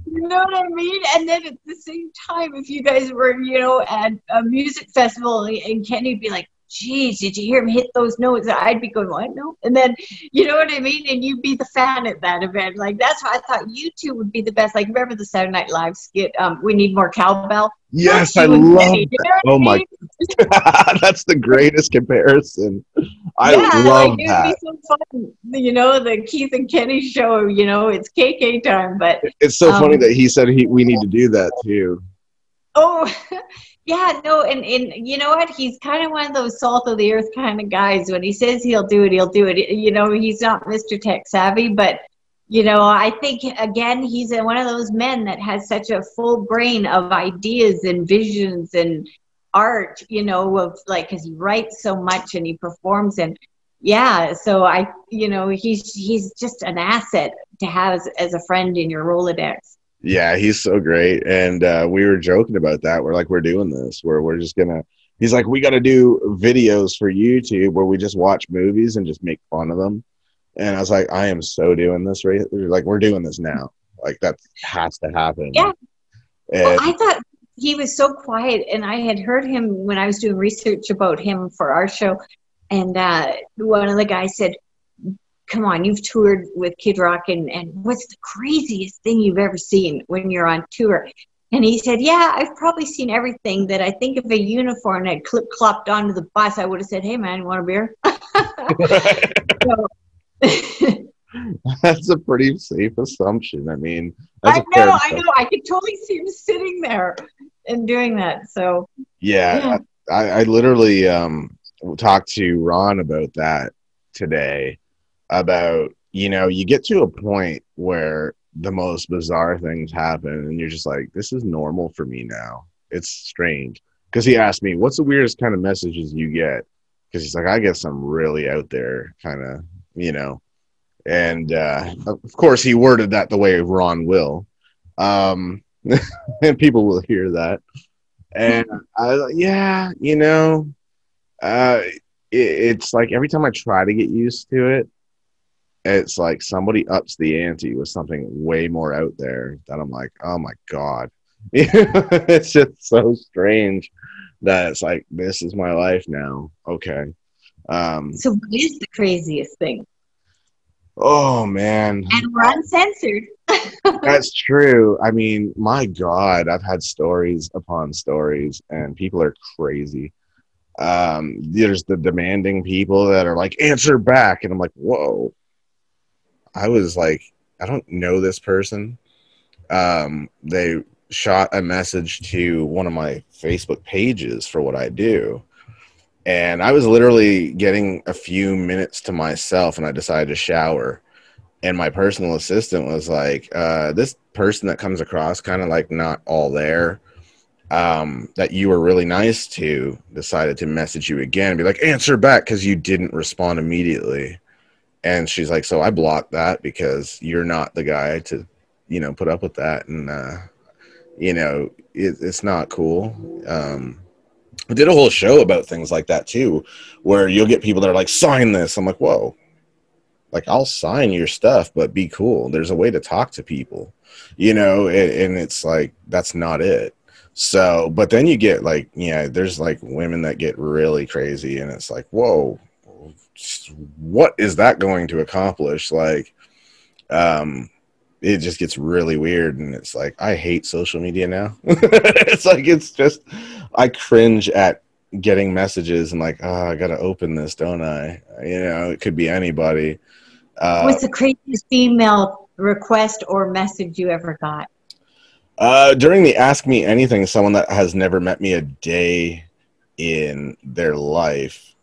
you know what I mean? And then at the same time, if you guys were, you know, at a music festival and Kenny'd be like, geez, did you hear him hit those notes? I'd be going, what? No. And then, you know what I mean? And you'd be the fan at that event. Like, that's why I thought you two would be the best. Like, remember the Saturday Night Live skit, We Need More Cowbell? Yes, I love that. You know, oh, my. That's the greatest comparison. I love that. It'd be so fun. You know, the Keith and Kenny show, you know, it's KK time. But it's so funny that he said we need to do that, too. Oh, yeah, no, and you know what? He's kind of one of those salt of the earth kind of guys. When he says he'll do it, he'll do it. You know, he's not Mr. Tech savvy, but I think, again, he's one of those men that has such a full brain of ideas and visions and art, of like, because he writes so much and he performs. And yeah, so he's just an asset to have as a friend in your Rolodex. Yeah, he's so great. And we were joking about that. We're like, we're doing this where we're just gonna, he's like, we got to do videos for YouTube where we just watch movies and just make fun of them. And I was like, I am so doing this, right? Like, we're doing this now. Like, that has to happen. Yeah. And well, I thought he was so quiet, and I had heard him when I was doing research about him for our show. And one of the guys said, come on, you've toured with Kid Rock, and what's the craziest thing you've ever seen when you're on tour? And he said, yeah, I've probably seen everything that I think if a unicorn had clip-clopped onto the bus, I would have said, hey, man, you want a beer? So, that's a pretty safe assumption. I mean, I know. I could totally see him sitting there and doing that. So yeah. I literally talked to Ron about that today. About, you get to a point where the most bizarre things happen, and you're just like, this is normal for me now. It's strange. Because he asked me, what's the weirdest kind of messages you get? Because he's like, I get some really out there kind of, and of course he worded that the way Ron will, and people will hear that. And it's like every time I try to get used to it, it's like somebody ups the ante with something way more out there that I'm like, oh my God. It's just so strange that it's like, this is my life now. Okay. So what is the craziest thing? Oh man. And we're uncensored. That's true. I mean, my God, I've had stories upon stories, and people are crazy. There's the demanding people that are like, answer back. And I'm like, whoa. I was like, I don't know this person. They shot a message to one of my Facebook pages for what I do. And I was literally getting a few minutes to myself, and I decided to shower. And my personal assistant was like, this person that comes across kind of like not all there, that you were really nice to, decided to message you again and be like, answer back because you didn't respond immediately. And she's like, so I blocked that because you're not the guy to, put up with that. And, it's not cool. I did a whole show about things like that too, where you'll get people that are like, sign this. I'm like, whoa, like, I'll sign your stuff, but be cool. There's a way to talk to people, and it's like, that's not it. So, but then you get like, there's like women that get really crazy, and it's like, whoa, what is that going to accomplish? Like, it just gets really weird, and it's like, I hate social media now. It's like, it's just, I cringe at getting messages and like, oh, I gotta open this, don't I? It could be anybody. What's the craziest female request or message you ever got? During the Ask Me Anything, someone that has never met me a day in their life,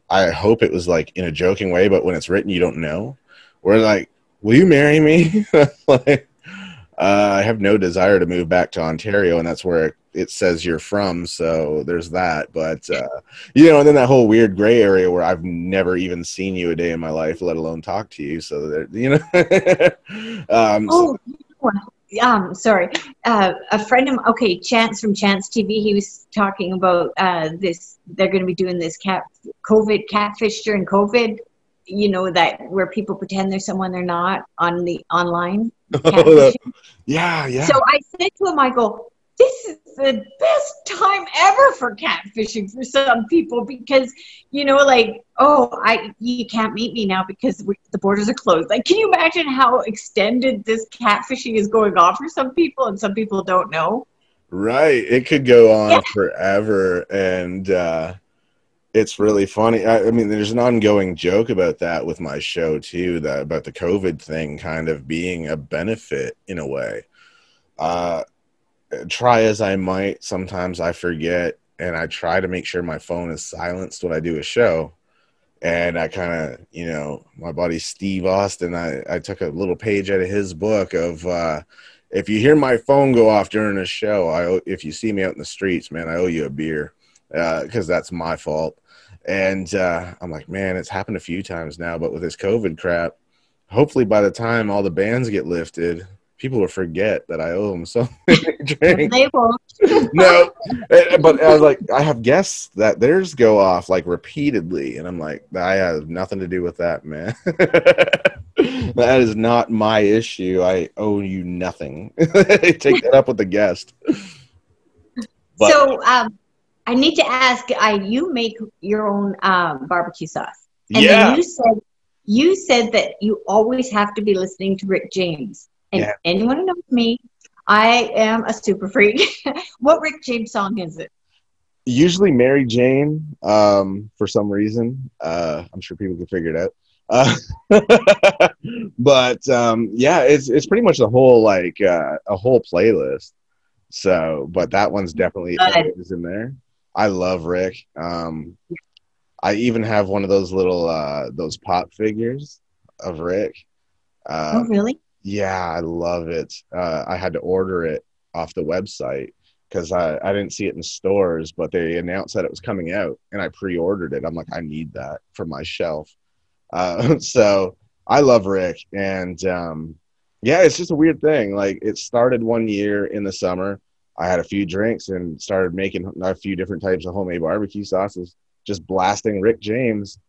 I hope it was like in a joking way, but when it's written, you don't know. We're like, will you marry me? Like, I have no desire to move back to Ontario, and that's where it says you're from. So there's that. But, and then that whole weird gray area where I've never even seen you a day in my life, let alone talk to you. So there, sorry. A friend of mine, Chance from Chance TV, he was talking about this. They're going to be doing this catfish during COVID. That where people pretend they're someone they're not on the online. Yeah. So I said to him, I go, this is the best time ever for catfishing for some people because, you can't meet me now because the borders are closed. Like, can you imagine how extended this catfishing is going on for some people, and some people don't know? Right. It could go on forever. And it's really funny. I mean, there's an ongoing joke about that with my show too, that about the COVID thing kind of being a benefit in a way. Try as I might, sometimes I forget, and I try to make sure my phone is silenced when I do a show. And I kind of, you know, my buddy Steve Austin, I took a little page out of his book of, if you hear my phone go off during a show, if you see me out in the streets, man, I owe you a beer, because that's my fault. And I'm like, man, it's happened a few times now, but with this COVID crap, hopefully by the time all the bans get lifted, people will forget that I owe them something to drink. They won't. No, but I was like, I have guests that theirs go off like repeatedly, and I'm like, I have nothing to do with that, man. That is not my issue. I owe you nothing. Take that up with the guest. But, So I need to ask, you make your own barbecue sauce. And yeah. then you said that you always have to be listening to Rick James. And Yeah. anyone who knows me, I am a super freak. What Rick James song is it? Usually Mary Jane, for some reason. I'm sure people can figure it out. But yeah, it's pretty much a whole playlist. So, but that one's definitely is in there. I love Rick. I even have one of those little those pop figures of Rick. Oh, really? Yeah, I love it. I had to order it off the website because I didn't see it in stores, but they announced that it was coming out, and I pre-ordered it. I'm like, I need that for my shelf. So I love Rick, and yeah, it's just a weird thing. Like, it started one year in the summer. I had a few drinks and started making a few different types of homemade barbecue sauces, just blasting Rick James.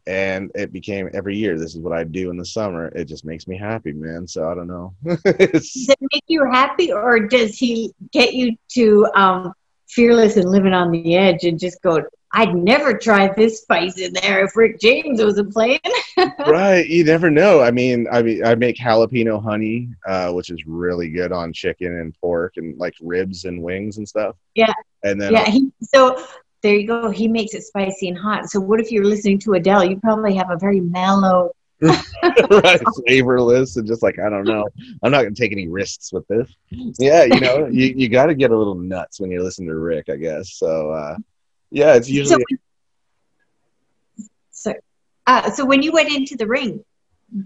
And it became every year, this is what I do in the summer. It just makes me happy, man. So I don't know. Does it make you happy, or does he get you to fearless and living on the edge and just go, I'd never try this spice in there if Rick James wasn't playing? Right. You never know. I mean, I make jalapeno honey, which is really good on chicken and pork and like ribs and wings and stuff. Yeah. And then so there you go. He makes it spicy and hot. So what if you're listening to Adele? You probably have a very mellow, right, flavorless, and just like, I don't know. I'm not going to take any risks with this. Yeah, you know, you got to get a little nuts when you listen to Rick, I guess. So, yeah, it's usually. So when you went into the ring,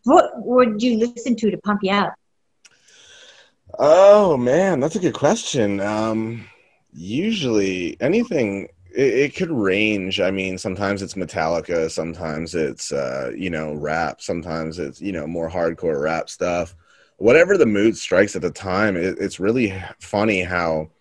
what would you listen to pump you up? Oh man, that's a good question. Usually anything. It could range. I mean, sometimes it's Metallica, sometimes it's rap, sometimes it's more hardcore rap stuff. Whatever the mood strikes at the time. It's really funny how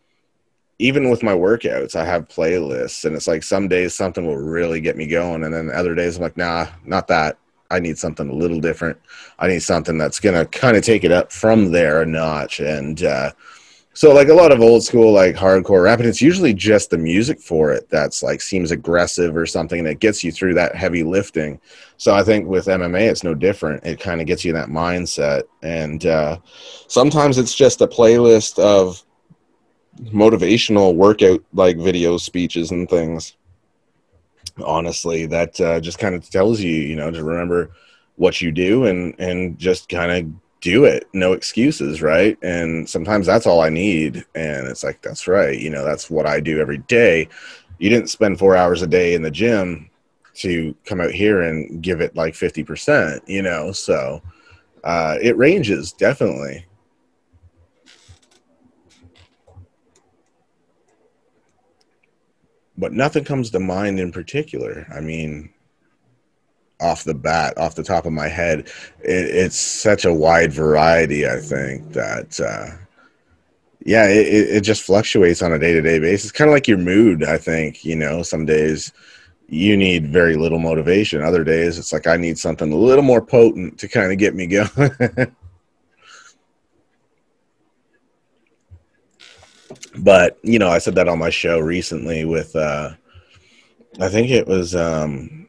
even with my workouts, I have playlists, and it's like some days something will really get me going, and then other days I'm like, nah, not that. I need something a little different. I need something that's gonna kind of take it up from there a notch. And so like a lot of old school like hardcore rap, and it's usually just the music for it that's like seems aggressive or something that gets you through that heavy lifting. So I think with MMA it's no different. It kind of gets you in that mindset. And sometimes it's just a playlist of motivational workout like video speeches and things, honestly, that just kind of tells you to remember what you do and just kind of do it, no excuses, right? And sometimes that's all I need, and it's like, that's right, that's what I do every day. You didn't spend 4 hours a day in the gym to come out here and give it like 50%, so it ranges definitely. But nothing comes to mind in particular. I mean, off the top of my head, it's such a wide variety, I think, that, it just fluctuates on a day-to-day basis. Kind of like your mood, I think, some days you need very little motivation. Other days, it's like I need something a little more potent to kind of get me going. But, I said that on my show recently with, I think it was, man,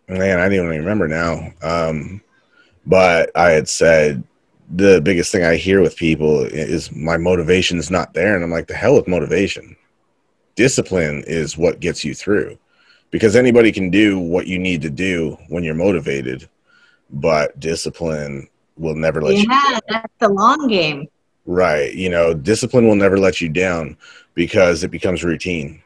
I don't even remember now. But I had said the biggest thing I hear with people is my motivation is not there. And I'm like, the hell with motivation. Discipline is what gets you through, because anybody can do what you need to do when you're motivated, but discipline will never let you down. That's the long game. Right. Discipline will never let you down because it becomes routine.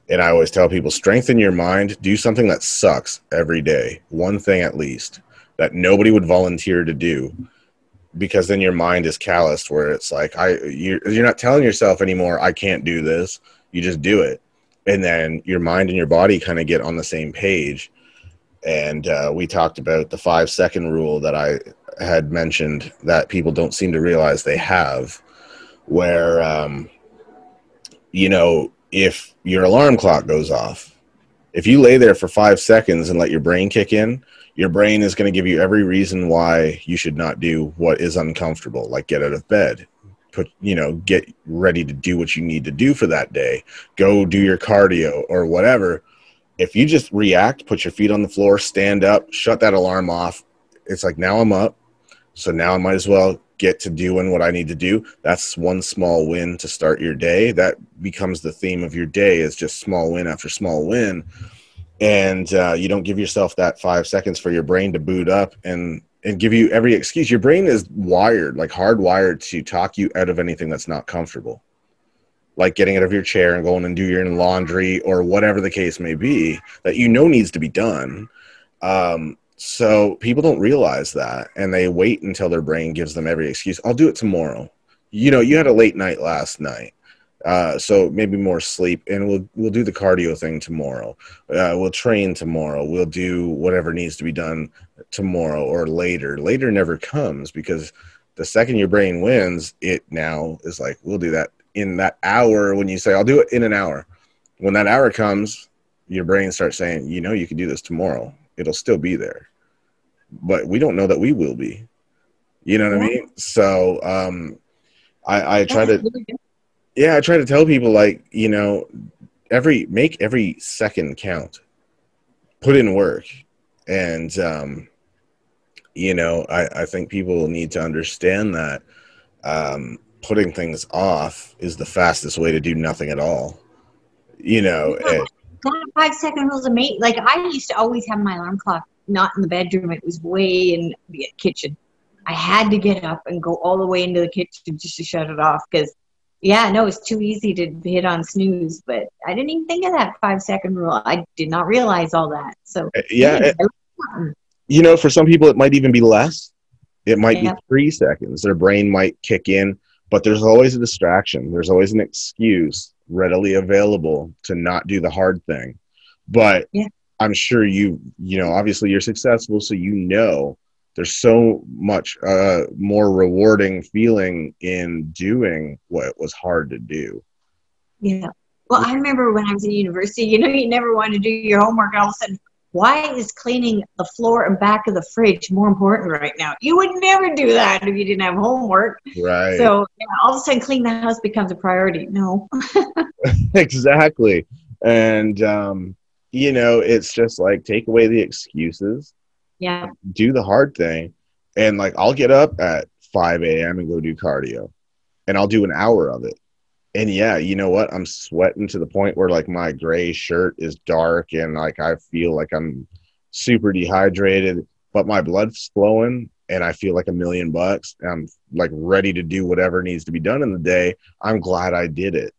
And I always tell people, strengthen your mind, do something that sucks every day, one thing at least that nobody would volunteer to do, because then your mind is calloused where it's like, you're not telling yourself anymore, I can't do this. You just do it. And then your mind and your body kind of get on the same page. And we talked about the 5-second rule that I had mentioned that people don't seem to realize they have, where, if your alarm clock goes off, if you lay there for 5 seconds and let your brain kick in, your brain is going to give you every reason why you should not do what is uncomfortable, like get out of bed, get ready to do what you need to do for that day, go do your cardio or whatever. If you just react, put your feet on the floor, stand up, shut that alarm off, it's like, now I'm up, so now I might as well get to doing what I need to do. That's one small win to start your day. That becomes the theme of your day, is just small win after small win. And you don't give yourself that 5 seconds for your brain to boot up and give you every excuse. Your brain is wired, like hardwired, to talk you out of anything that's not comfortable, like getting out of your chair and going and do your laundry or whatever the case may be that needs to be done. So people don't realize that, and they wait until their brain gives them every excuse. I'll do it tomorrow. You had a late night last night, so maybe more sleep, and we'll do the cardio thing tomorrow. We'll train tomorrow. We'll do whatever needs to be done tomorrow or later. Later never comes, because the second your brain wins, it now is like, we'll do that in that hour. When you say, I'll do it in an hour, when that hour comes, your brain starts saying, you can do this tomorrow. It'll still be there, but we don't know that we will be. You know what I mean? So I try to tell people, like, make every second count, put in work. And I think people need to understand that putting things off is the fastest way to do nothing at all. That 5-second rules of mate. Like, I used to always have my alarm clock not in the bedroom. It was way in the kitchen. I had to get up and go all the way into the kitchen just to shut it off, because, it's too easy to hit on snooze. But I didn't even think of that 5-second rule. I did not realize all that. So for some people it might even be less. It might be 3 seconds. Their brain might kick in, but there's always a distraction. There's always an excuse readily available to not do the hard thing. But I'm sure obviously you're successful, so there's so much more rewarding feeling in doing what was hard to do. Yeah. Well, I remember when I was in university, you never want to do your homework, and all of a sudden, why is cleaning the floor and back of the fridge more important right now? You would never do that if you didn't have homework. Right. So all of a sudden, cleaning the house becomes a priority. No. Exactly. And, it's just like, take away the excuses. Yeah. Do the hard thing. And like, I'll get up at 5 a.m. and go do cardio, and I'll do an hour of it. And you know what? I'm sweating to the point where like my gray shirt is dark, and like I feel like I'm super dehydrated, but my blood's flowing and I feel like $1,000,000. I'm like ready to do whatever needs to be done in the day. I'm glad I did it.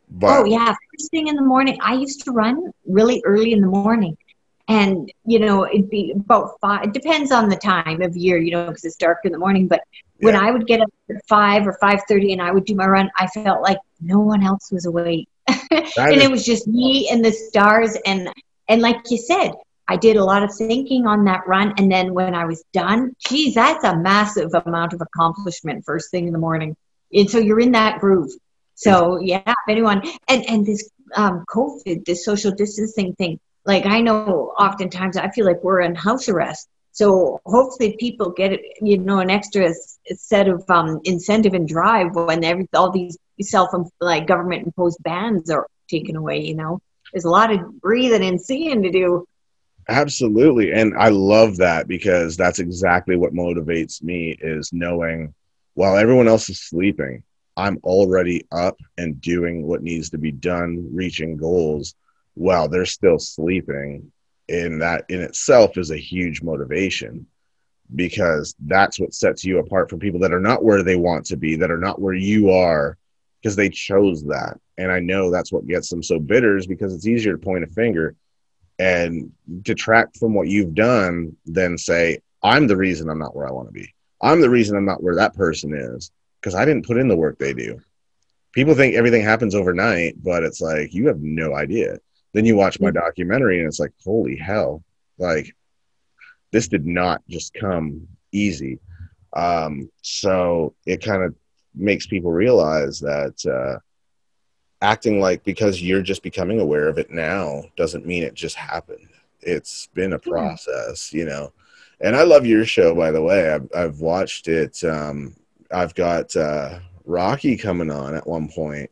But first thing in the morning, I used to run really early in the morning. And, it'd be about 5. It depends on the time of year, because it's dark in the morning. But when I would get up at 5 or 5:30 and I would do my run, I felt like no one else was awake. And it was just me and the stars. And like you said, I did a lot of thinking on that run. And then when I was done, geez, that's a massive amount of accomplishment first thing in the morning. And so you're in that groove. So, if anyone, and this COVID, this social distancing thing, like, I know oftentimes I feel like we're in house arrest. So hopefully people get, an extra set of incentive and drive when all these government imposed bans are taken away. There's a lot of breathing and seeing to do. Absolutely. And I love that, because that's exactly what motivates me, is knowing while everyone else is sleeping, I'm already up and doing what needs to be done, reaching goals while they're still sleeping. And that in itself is a huge motivation, because that's what sets you apart from people that are not where they want to be, that are not where you are. because they chose that. And I know that's what gets them so bitter, is because it's easier to point a finger and detract from what you've done than say, I'm the reason I'm not where I want to be. I'm the reason I'm not where that person is, because I didn't put in the work they do. People think everything happens overnight, but it's like, you have no idea. Then you watch my documentary and it's like, holy hell, like this did not just come easy. So it kind of makes people realize that acting like because you're just becoming aware of it now doesn't mean it just happened. It's been a process, you know. And I love your show, by the way. I've watched it. I've got Rocky coming on at one point.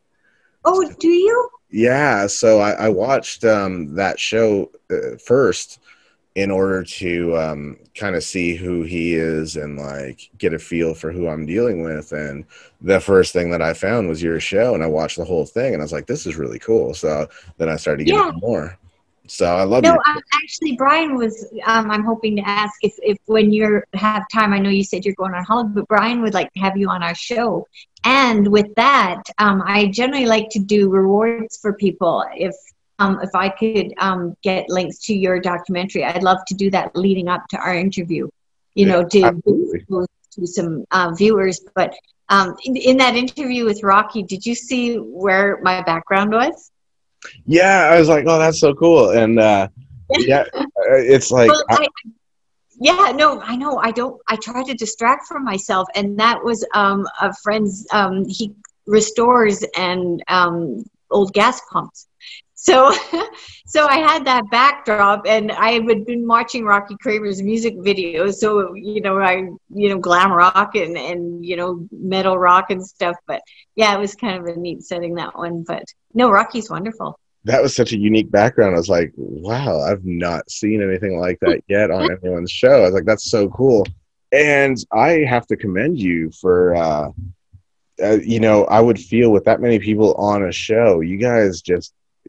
Oh, do you? Yeah, so I watched that show first in order to kind of see who he is and like get a feel for who I'm dealing with. And the first thing that I found was your show, and I watched the whole thing, and I was like, this is really cool. So then I started getting more. So I love No, actually, Brian was, I'm hoping to ask if when you have time, I know you said you're going on holiday, but Brian would like to have you on our show. And with that, I generally like to do rewards for people. If I could get links to your documentary, I'd love to do that leading up to our interview, you know, to some viewers. But in that interview with Rocky, did you see where my background was? Yeah, I was like, oh, that's so cool. And yeah, it's like, well, I know. I try to distract from myself. And that was a friend's, he restores and old gas pumps. So, so I had that backdrop, and I had been watching Rocky Kramer's music videos. So, glam rock and metal rock and stuff. But yeah, it was kind of a neat setting, that one. But no, Rocky's wonderful. That was such a unique background. I was like, wow, I've not seen anything like that yet on anyone's show. I was like, that's so cool. And I have to commend you for, I would feel with that many people on a show, you guys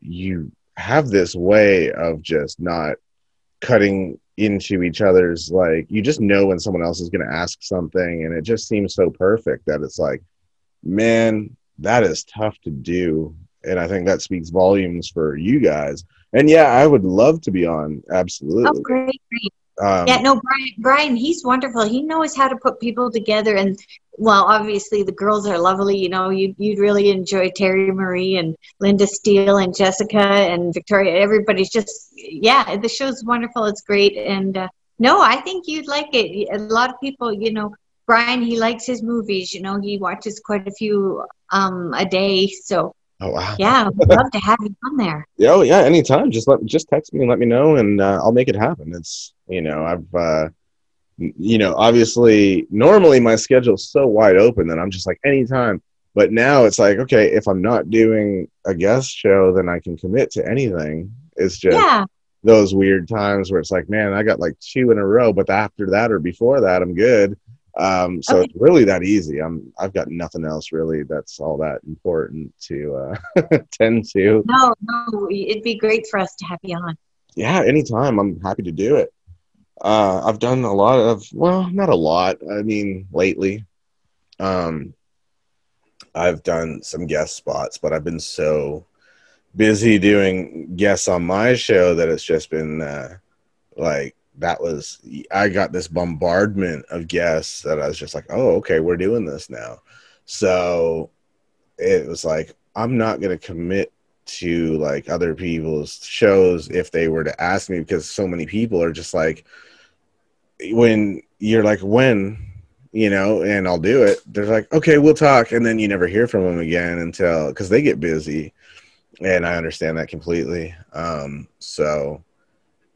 you have this way of just not cutting into each other's, like, you just know when someone else is going to ask something, and it just seems so perfect that it's like, man, that is tough to do. And I think that speaks volumes for you guys. And yeah, I would love to be on. Absolutely. Oh, great. Yeah, no, Brian, he's wonderful. He knows how to put people together. And well, obviously the girls are lovely. You'd really enjoy Terry Marie and Linda Steele and Jessica and Victoria. Everybody's just, yeah, the show's wonderful. It's great. And no, I think you'd like it. A lot of people, Brian, he likes his movies. He watches quite a few a day. So. Oh, wow. Yeah, I'd love to have you on there. Oh yeah, anytime. Just text me and let me know, and I'll make it happen. It's obviously normally my schedule's so wide open that I'm just like anytime. But now it's like, okay, if I'm not doing a guest show, then I can commit to anything. It's just those weird times where it's like, man, I got like 2 in a row, but after that or before that, I'm good. So it's really that easy. I've got nothing else really that's all that important to tend to. No, it'd be great for us to have you on. Yeah, anytime. I'm happy to do it. I've done a lot of, well, not a lot. I mean, lately, I've done some guest spots, but I've been so busy doing guests on my show that it's just been I got this bombardment of guests that I was just like, oh, okay, we're doing this now. So it was like, I'm not going to commit to like other people's shows if they were to ask me, because so many people are just like, when you're like, and I'll do it. They're like, okay, we'll talk. And then you never hear from them again because they get busy. And I understand that completely. So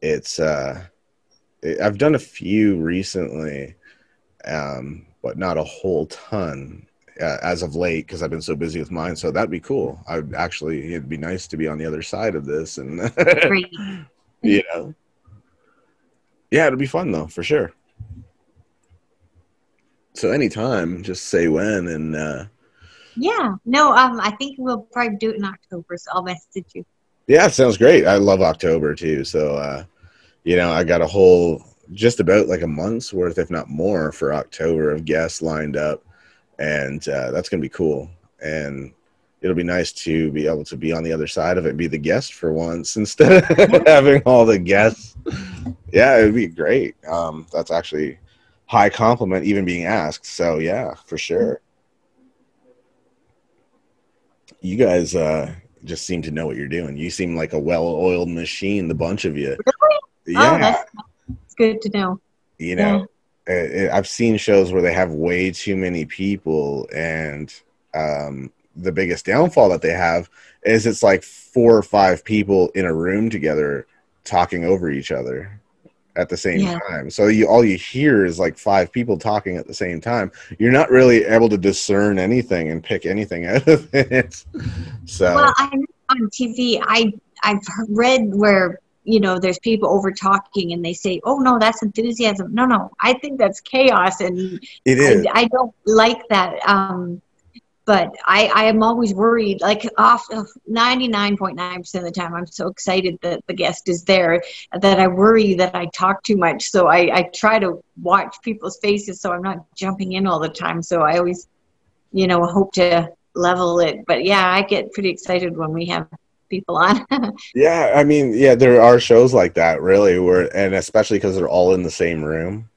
it's, I've done a few recently, but not a whole ton as of late because I've been so busy with mine. So that'd be cool. It'd be nice to be on the other side of this, and yeah, it'll be fun though, for sure. So anytime, just say when, and I think we'll probably do it in October. So I'll message you. Yeah, sounds great. I love October too. So. I got a whole, just about like a month's worth, if not more, for October of guests lined up. And that's going to be cool. And it'll be nice to be able to be on the other side of it, be the guest for once instead of having all the guests. Yeah, it'd be great. That's actually high compliment even being asked. So yeah, for sure. You guys just seem to know what you're doing. You seem like a well-oiled machine, the bunch of you. Really? Oh, Yeah, that's good to know. you Yeah. know, I've seen shows where they have way too many people, and the biggest downfall that they have is it's like 4 or 5 people in a room together talking over each other at the same Yeah. time. So all you hear is like 5 people talking at the same time. You're not really able to discern anything and pick anything out of it. So Well, I know on TV, I've read where, there's people over talking and they say, "Oh no, that's enthusiasm." No, I think that's chaos, and it I is. I don't like that. But I am always worried. Like off of 99.9% of the time, I'm so excited that the guest is there that I worry that I talk too much. So I try to watch people's faces so I'm not jumping in all the time. So I always, hope to level it. But yeah, I get pretty excited when we have people on. Yeah, I mean, yeah, there are shows like that, really, and especially because they're all in the same room,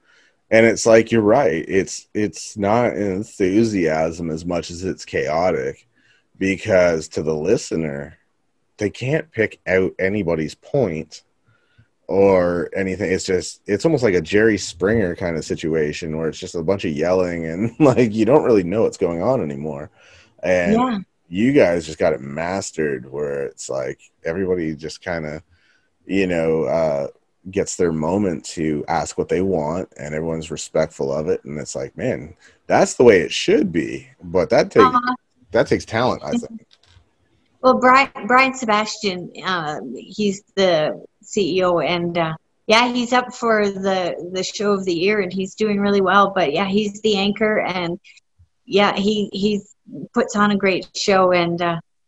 and it's like you're right. It's not an enthusiasm as much as it's chaotic, because to the listener, they can't pick out anybody's point or anything. It's almost like a Jerry Springer kind of situation where it's just a bunch of yelling and like you don't really know what's going on anymore. And Yeah. you guys just got it mastered where it's like everybody just kind of, gets their moment to ask what they want and everyone's respectful of it. And it's like, man, that's the way it should be. But that takes talent, I think. Well, Brian Sebastian, he's the CEO, and yeah, he's up for the show of the year, and he's doing really well. But yeah, he's the anchor, and yeah, he puts on a great show, and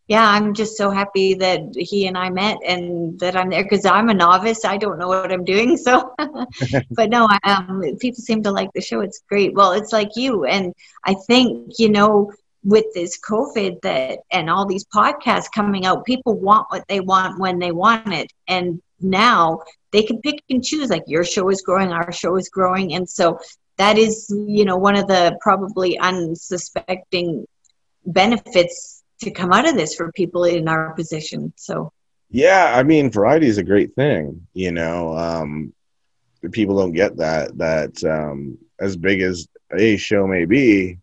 yeah, I'm just so happy that he and I met, and that I'm there because I'm a novice. I don't know what I'm doing, so. But no, people seem to like the show. It's great. Well, it's like you, and I think with this COVID and all these podcasts coming out, people want what they want when they want it. And now they can pick and choose, like your show is growing, our show is growing. And so that is, one of the probably unsuspecting benefits to come out of this for people in our position. So, Yeah, I mean, variety is a great thing. People don't get that as big as a show may be,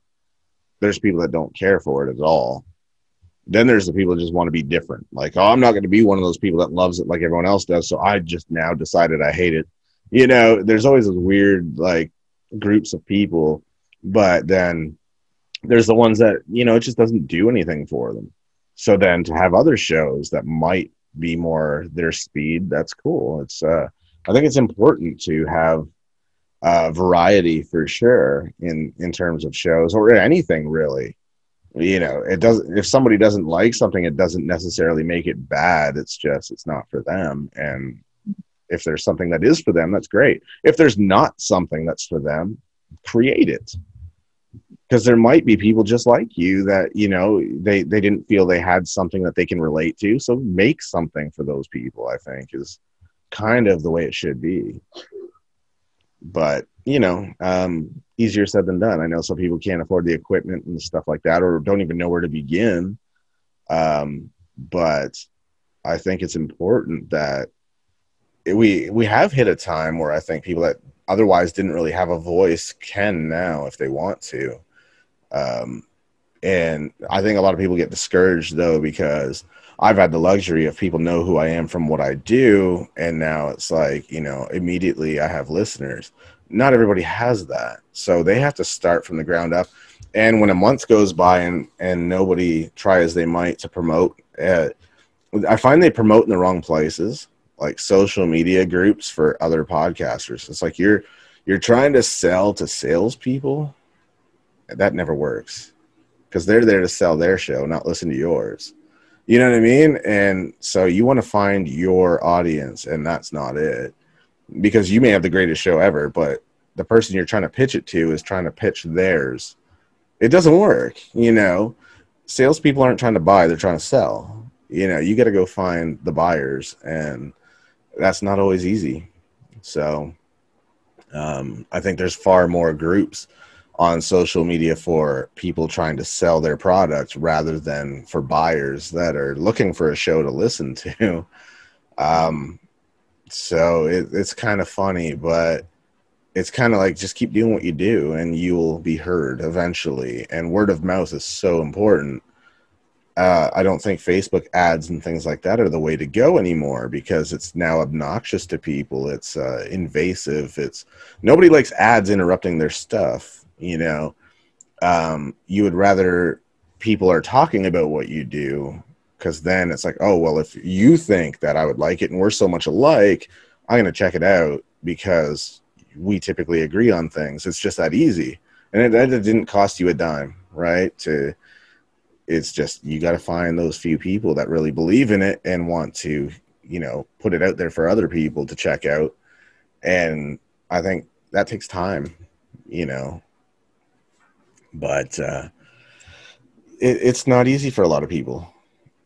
there's people that don't care for it at all. Then there's the people that just want to be different. Like, oh, I'm not going to be one of those people that loves it like everyone else does. So I just now decided I hate it. There's always those weird, like, groups of people. But then there's the ones that, it just doesn't do anything for them. So then to have other shows that might be more their speed, that's cool. I think it's important to have variety for sure in terms of shows or anything really. It doesn't, if somebody doesn't like something, it doesn't necessarily make it bad. It's not for them. And if there's something that is for them, that's great. If there's not something that's for them, create it, because there might be people just like you that they didn't feel they had something that they can relate to, so make something for those people. I think is kind of the way it should be. But easier said than done. I know some people can't afford the equipment and stuff like that, or don't even know where to begin. But I think it's important that we have hit a time where I think people that otherwise didn't really have a voice can now if they want to. And I think a lot of people get discouraged though, because I've had the luxury of people know who I am from what I do. And now it's like, immediately I have listeners. Not everybody has that. So they have to start from the ground up. And when a month goes by and nobody try as they might to promote, I find they promote in the wrong places, like social media groups for other podcasters. It's like you're trying to sell to salespeople. That never works, because they're there to sell their show, not listen to yours. You know what I mean? And so you want to find your audience, and that's not it. Because you may have the greatest show ever, but the person you're trying to pitch it to is trying to pitch theirs. It doesn't work, salespeople aren't trying to buy, they're trying to sell. You know, you got to go find the buyers, and that's not always easy. So I think there's far more groups on social media for people trying to sell their product rather than for buyers that are looking for a show to listen to. So it's kind of funny, but it's kind of like, just keep doing what you do and you will be heard eventually. And word of mouth is so important. I don't think Facebook ads and things like that are the way to go anymore, because it's now obnoxious to people. It's invasive. Nobody likes ads interrupting their stuff. You know, you would rather people are talking about what you do, because then it's like, oh, well, if you think that I would like it and we're so much alike, I'm going to check it out because we typically agree on things. It's just that easy. And it didn't cost you a dime, right? It's just, you got to find those few people that really believe in it and want to, you know, put it out there for other people to check out. And I think that takes time, you know, but it's not easy for a lot of people.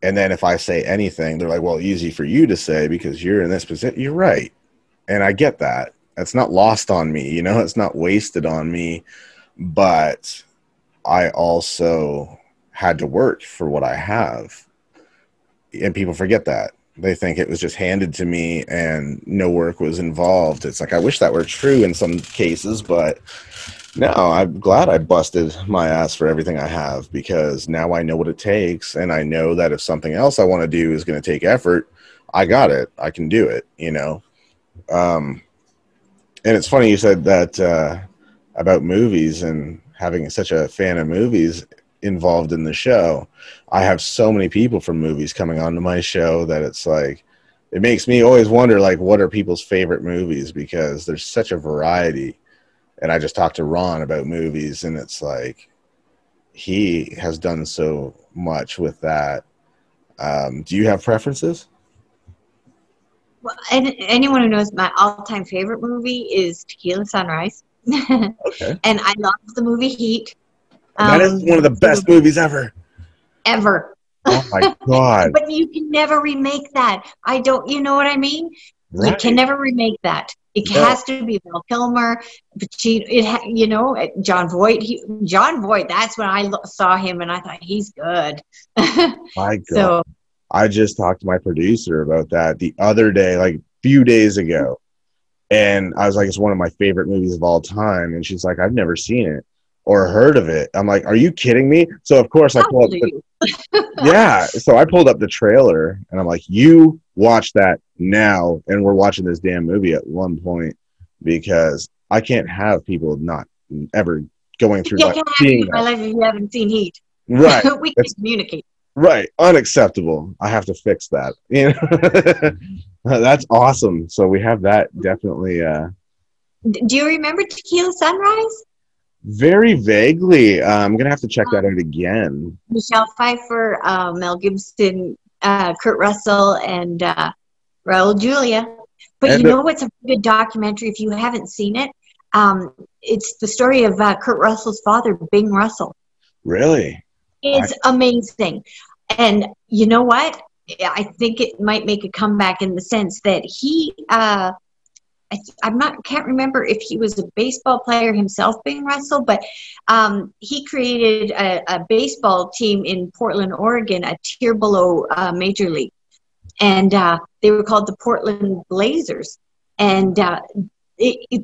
And then if I say anything, they're like, well, easy for you to say because you're in this position. You're right. And I get that. It's not lost on me, you know, it's not wasted on me, but I also had to work for what I have. And people forget that. They think it was just handed to me and no work was involved. It's like, I wish that were true in some cases, but no, I'm glad I busted my ass for everything I have, because now I know what it takes. And I know that if something else I want to do is going to take effort, I got it. I can do it, you know? And it's funny you said that about movies and having such a fan of movies involved in the show. I have so many people from movies coming onto my show that it's like, it makes me always wonder, like, what are people's favorite movies, because there's such a variety. And I just talked to Ron about movies, and it's like, he has done so much with that. Do you have preferences? Well, and anyone who knows my all-time favorite movie is Tequila Sunrise. Okay. And I love the movie Heat. That is one of the best movies ever. Ever. Oh my God. But you can never remake that. You know what I mean? Right. You can never remake that. It has to be Val Kilmer, you know, John Voight. John Voight, that's when I saw him and I thought, he's good. My God. So, I just talked to my producer about that the other day, like a few days ago. And I was like, it's one of my favorite movies of all time. And she's like, I've never seen it or heard of it. I'm like, are you kidding me? So of course I pulled up yeah. So I pulled up the trailer and I'm like, you watch that now. And we're watching this damn movie at one point, because I can't have people not ever going through seeing my life if you haven't seen Heat. Right. We can communicate. Right. Unacceptable. I have to fix that. You know? That's awesome. So we have that definitely. Do you remember Tequila Sunrise? Very vaguely. I'm going to have to check that out again. Michelle Pfeiffer, Mel Gibson, Kurt Russell, and Raul Julia. But and you know what's a good documentary if you haven't seen it? It's the story of Kurt Russell's father, Bing Russell. Really? It's amazing. And you know what? I think it might make a comeback in the sense that he, can't remember if he was a baseball player himself, Bing Russell, but he created a baseball team in Portland, Oregon, a tier below Major League. And they were called the Portland Blazers. And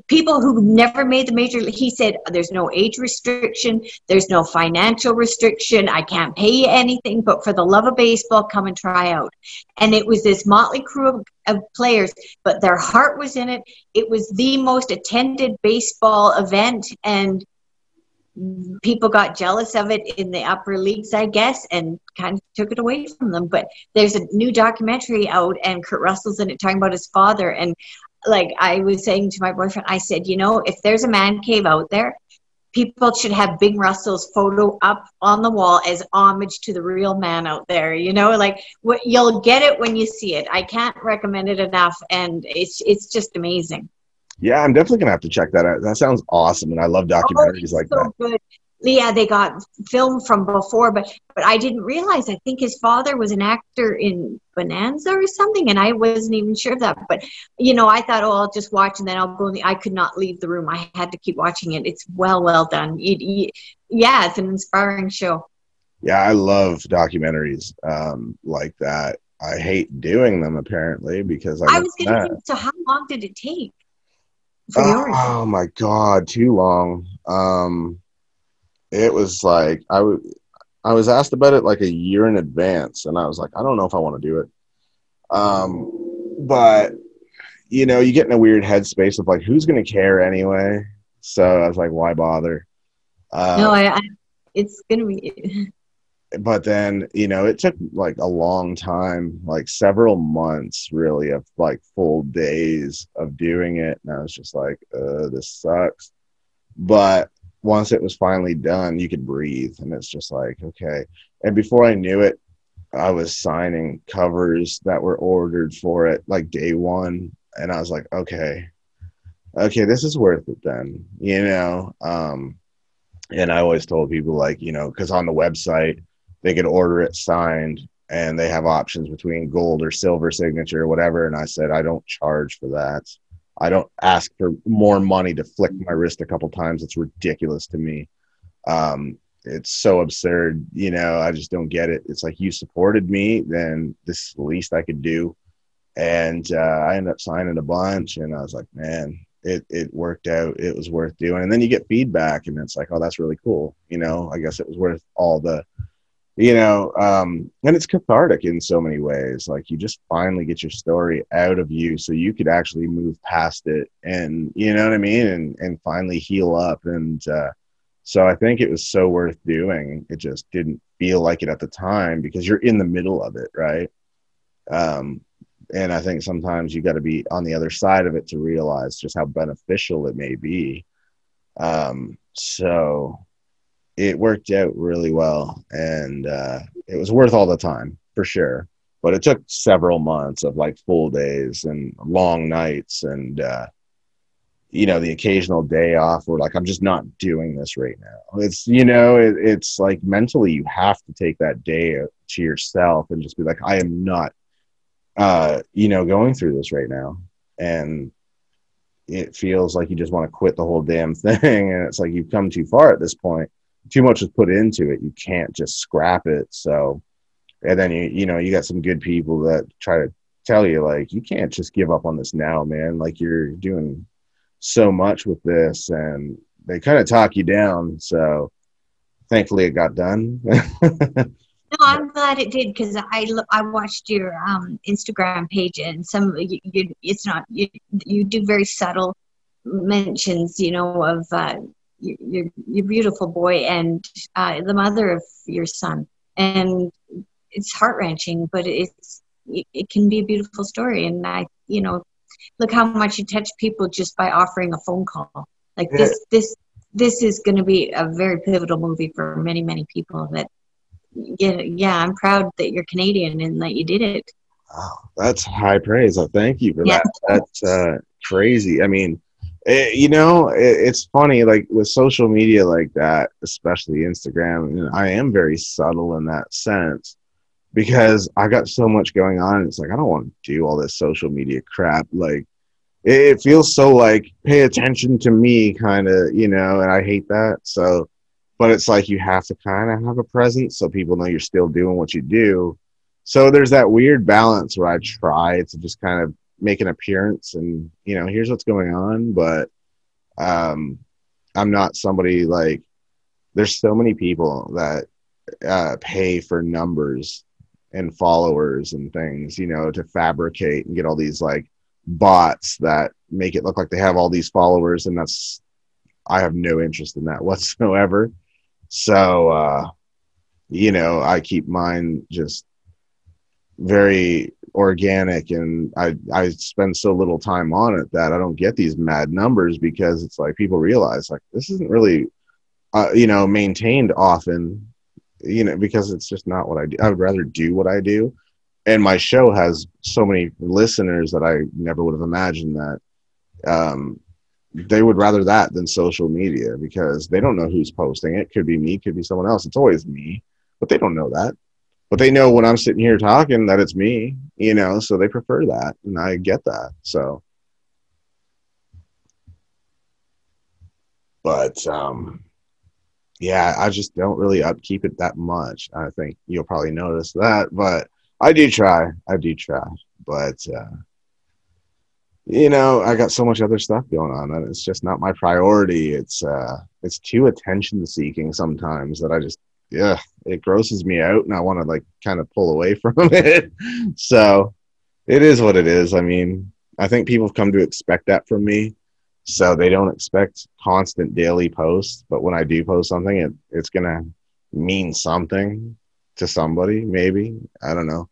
people who never made the major league, he said, there's no age restriction, there's no financial restriction, I can't pay you anything, but for the love of baseball, come and try out. And it was this motley crew of players, but their heart was in it. It was the most attended baseball event, and people got jealous of it in the upper leagues, I guess, and kind of took it away from them. But there's a new documentary out, and Kurt Russell's in it talking about his father. And like I was saying to my boyfriend, I said, you know, if there's a man cave out there, people should have Bing Russell's photo up on the wall as homage to the real man out there. You know, like you'll get it when you see it. I can't recommend it enough, and it's just amazing. Yeah, I'm definitely gonna have to check that out. That sounds awesome, and I love documentaries like so that. Good. Yeah, they got film from before, but I didn't realize. I think his father was an actor in Bonanza or something, and I wasn't even sure of that. But I thought, oh, I'll just watch and then I'll go. I could not leave the room. I had to keep watching it. It's well done. Yeah, it's an inspiring show. Yeah, I love documentaries like that. I hate doing them apparently because I was going to think. So, how long did it take for yours? Oh my God, too long. It was like I was asked about it like a year in advance, and I was like, I don't know if I want to do it. But you get in a weird headspace of like, who's going to care anyway? So I was like, why bother? No, it's going to be. But then, it took like a long time, like several months really of like full days of doing it. And I was just like, this sucks. But once it was finally done, you could breathe. And it's just like, okay. And before I knew it, I was signing covers that were ordered for it like day one. And I was like, okay, this is worth it then, and I always told people like, because on the website, they could order it signed and they have options between gold or silver signature or whatever. And I said, I don't charge for that. I don't ask for more money to flick my wrist a couple times. It's ridiculous to me. It's so absurd. I just don't get it. It's like, you supported me, then this is the least I could do. And I ended up signing a bunch and I was like, man, it worked out. It was worth doing. And then you get feedback and it's like, oh, that's really cool. I guess it was worth all the, and it's cathartic in so many ways. Like, you just finally get your story out of you so you could actually move past it and, you know what I mean? And finally heal up. And so I think it was so worth doing. It just didn't feel like it at the time because you're in the middle of it. Right. And I think sometimes you got to be on the other side of it to realize just how beneficial it may be. So it worked out really well, and it was worth all the time for sure. But it took several months of like full days and long nights and, the occasional day off where like, I'm just not doing this right now. It's, it's like mentally you have to take that day to yourself and just be like, I am not, going through this right now. And it feels like you just want to quit the whole damn thing. And it's like, you've come too far at this point. Too much is put into it. You can't just scrap it. So, and then you got some good people that try to tell you like, you can't just give up on this now, man. Like, you're doing so much with this, and they kind of talk you down. So thankfully it got done. No, I'm glad it did because I watched your Instagram page and you do very subtle mentions, of your beautiful boy and the mother of your son, and it's heart-wrenching, but it can be a beautiful story. And look how much you touch people just by offering a phone call. Like, this is going to be a very pivotal movie for many, many people. That I'm proud that you're Canadian and that you did it. Oh, that's high praise. Thank you for that. That's crazy. I mean, it's funny, like with social media like that, especially Instagram, I am very subtle in that sense because I got so much going on. It's like, I don't want to do all this social media crap. Like, it feels so like, pay attention to me kind of, and I hate that. So, but it's like, you have to kind of have a presence so people know you're still doing what you do. So there's that weird balance where I try to just kind of make an appearance and, here's what's going on. But I'm not somebody like, there's so many people that pay for numbers and followers and things, to fabricate and get all these like bots that make it look like they have all these followers. And I have no interest in that whatsoever. So, I keep mine just very organic, and I spend so little time on it that I don't get these mad numbers because it's like, people realize like, this isn't really, maintained often, because it's just not what I do. I would rather do what I do. And my show has so many listeners that I never would have imagined that, they would rather that than social media because they don't know who's posting it. Could be me, could be someone else. It's always me, but they don't know that. But they know when I'm sitting here talking that it's me, you know, so they prefer that. And I get that. So, but, yeah, I just don't really upkeep it that much. I think you'll probably notice that, but I do try. I do try. But, you know, I got so much other stuff going on and it's just not my priority. It's too attention seeking sometimes that I just, yeah, it grosses me out and I want to like kind of pull away from it. So it is what it is. I mean, I think people have come to expect that from me. So they don't expect constant daily posts, but when I do post something, it's going to mean something to somebody, maybe. I don't know.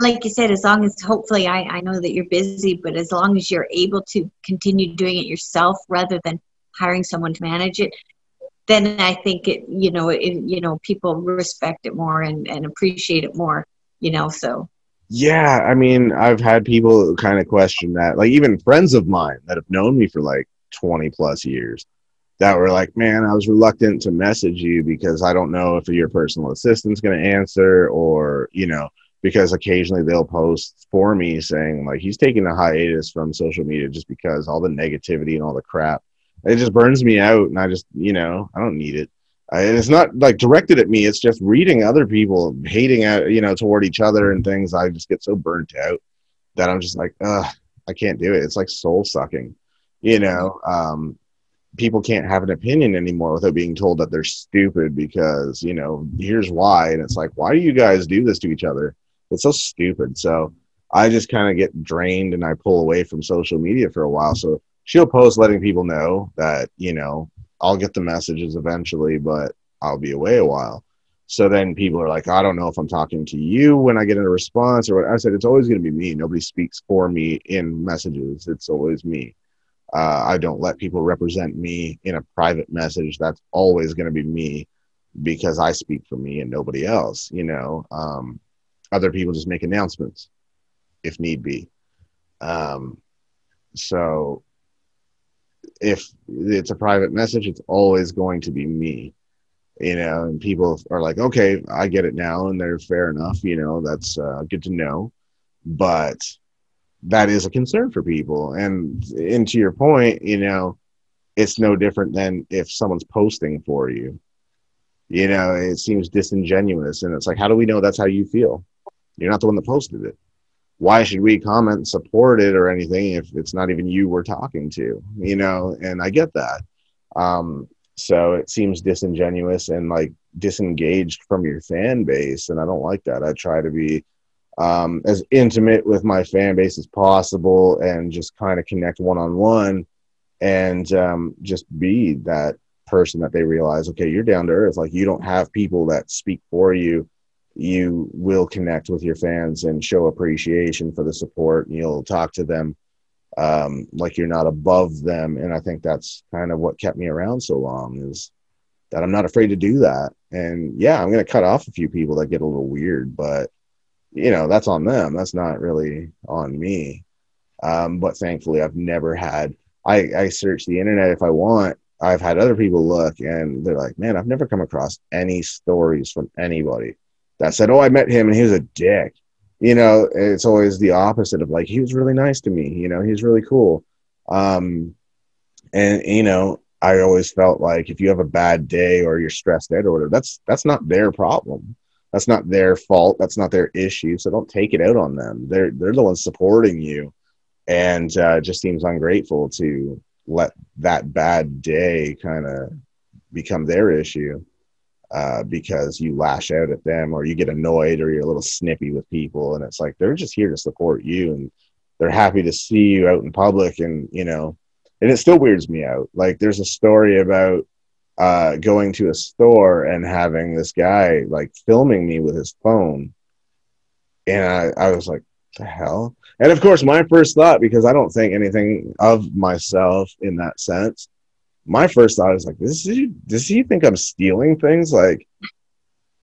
Like you said, as long as hopefully I know that you're busy, but as long as you're able to continue doing it yourself rather than hiring someone to manage it, then I think people respect it more and appreciate it more, so. Yeah, I mean, I've had people kind of question that, like even friends of mine that have known me for like 20 plus years that were like, man, I was reluctant to message you because I don't know if your personal assistant's going to answer or, because occasionally they'll post for me saying like he's taking a hiatus from social media just because all the negativity and all the crap. It just burns me out and I just, I don't need it. And it's not like directed at me. It's just reading other people hating at, toward each other and things. I just get so burnt out that I'm just like, I can't do it. It's like soul sucking, people can't have an opinion anymore without being told that they're stupid because, here's why. And it's like, why do you guys do this to each other? It's so stupid. So I just kind of get drained and I pull away from social media for a while. So she'll post letting people know that, I'll get the messages eventually, but I'll be away a while. So then people are like, I don't know if I'm talking to you when I get a response or what. I said, it's always going to be me. Nobody speaks for me in messages. It's always me. I don't let people represent me in a private message. That's always going to be me because I speak for me and nobody else, other people just make announcements if need be. So if it's a private message, it's always going to be me, and people are like, okay, I get it now. And they're fair enough. That's good to know. But that is a concern for people. And to your point, it's no different than if someone's posting for you, it seems disingenuous. And it's like, how do we know that's how you feel? You're not the one that posted it. Why should we comment and support it or anything if it's not even you we're talking to, and I get that. So it seems disingenuous and like disengaged from your fan base. And I don't like that. I try to be as intimate with my fan base as possible and just kind of connect one-on-one and just be that person that they realize, okay, you're down to earth. Like you don't have people that speak for you. You will connect with your fans and show appreciation for the support and you'll talk to them like you're not above them. And I think that's kind of what kept me around so long is that I'm not afraid to do that. And yeah, I'm going to cut off a few people that get a little weird, but that's on them. That's not really on me. But thankfully I've never had, I search the internet if I want. I've had other people look and they're like, man, I've never come across any stories from anybody that said, oh, I met him and he was a dick. It's always the opposite of like, he was really nice to me. He's really cool. And, I always felt like if you have a bad day or you're stressed out or whatever, that's not their problem. That's not their fault. That's not their issue. So don't take it out on them. They're the ones supporting you. And it just seems ungrateful to let that bad day kind of become their issue. Because you lash out at them or you get annoyed or you're a little snippy with people. And it's like, they're just here to support you and they're happy to see you out in public. And, and it still weirds me out. Like there's a story about going to a store and having this guy like filming me with his phone. And I was like, the hell? And of course, my first thought, because I don't think anything of myself in that sense, my first thought is like, does he think I'm stealing things? Like,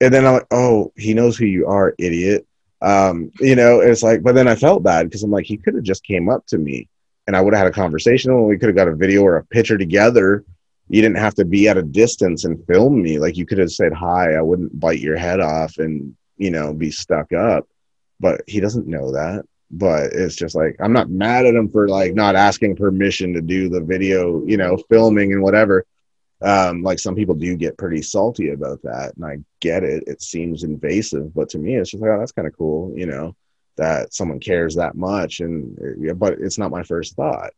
and then I'm like, oh, he knows who you are, idiot. It's like, but then I felt bad because I'm like, he could have just came up to me and I would have had a conversation, and we could have got a video or a picture together. You didn't have to be at a distance and film me. Like, you could have said hi. I wouldn't bite your head off and, you know, be stuck up. But he doesn't know that. But it's just like, I'm not mad at him for like not asking permission to do the video, you know, filming and whatever. Like, some people do get pretty salty about that, and I get it. It seems invasive, but to me, it's just like, oh, that's kind of cool, you know, that someone cares that much. And but it's not my first thought.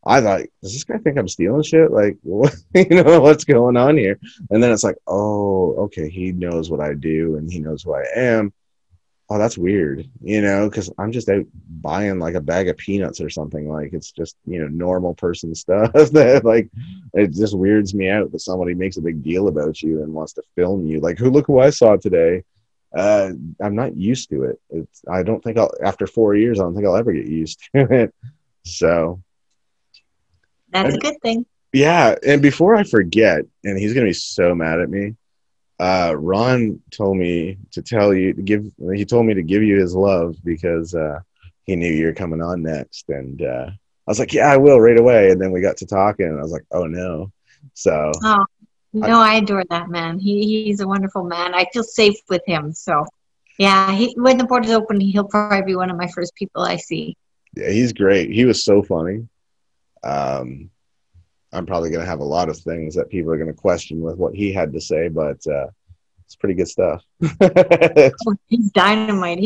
I thought, does this guy think I'm stealing shit? Like, what, you know, what's going on here? And then it's like, oh, okay, he knows what I do and he knows who I am. Oh, that's weird, you know, because I'm just out buying like a bag of peanuts or something. Like, it's just, you know, normal person stuff that, like, it just weirds me out that somebody makes a big deal about you and wants to film you. Like, look who I saw today. I'm not used to it. I don't think after 4 years, I don't think I'll ever get used to it. So that's a good thing. Yeah. And before I forget, and he's going to be so mad at me, Ron told me to tell you he told me to give you his love because he knew you were coming on next. And I was like, yeah, I will right away. And then we got to talking and I was like, oh no. So I adore that man. He's a wonderful man. I feel safe with him. So yeah, when the borders open, he'll probably be one of my first people I see. Yeah, he's great. He was so funny. I'm probably going to have a lot of things that people are going to question with what he had to say, but it's pretty good stuff. He's dynamite.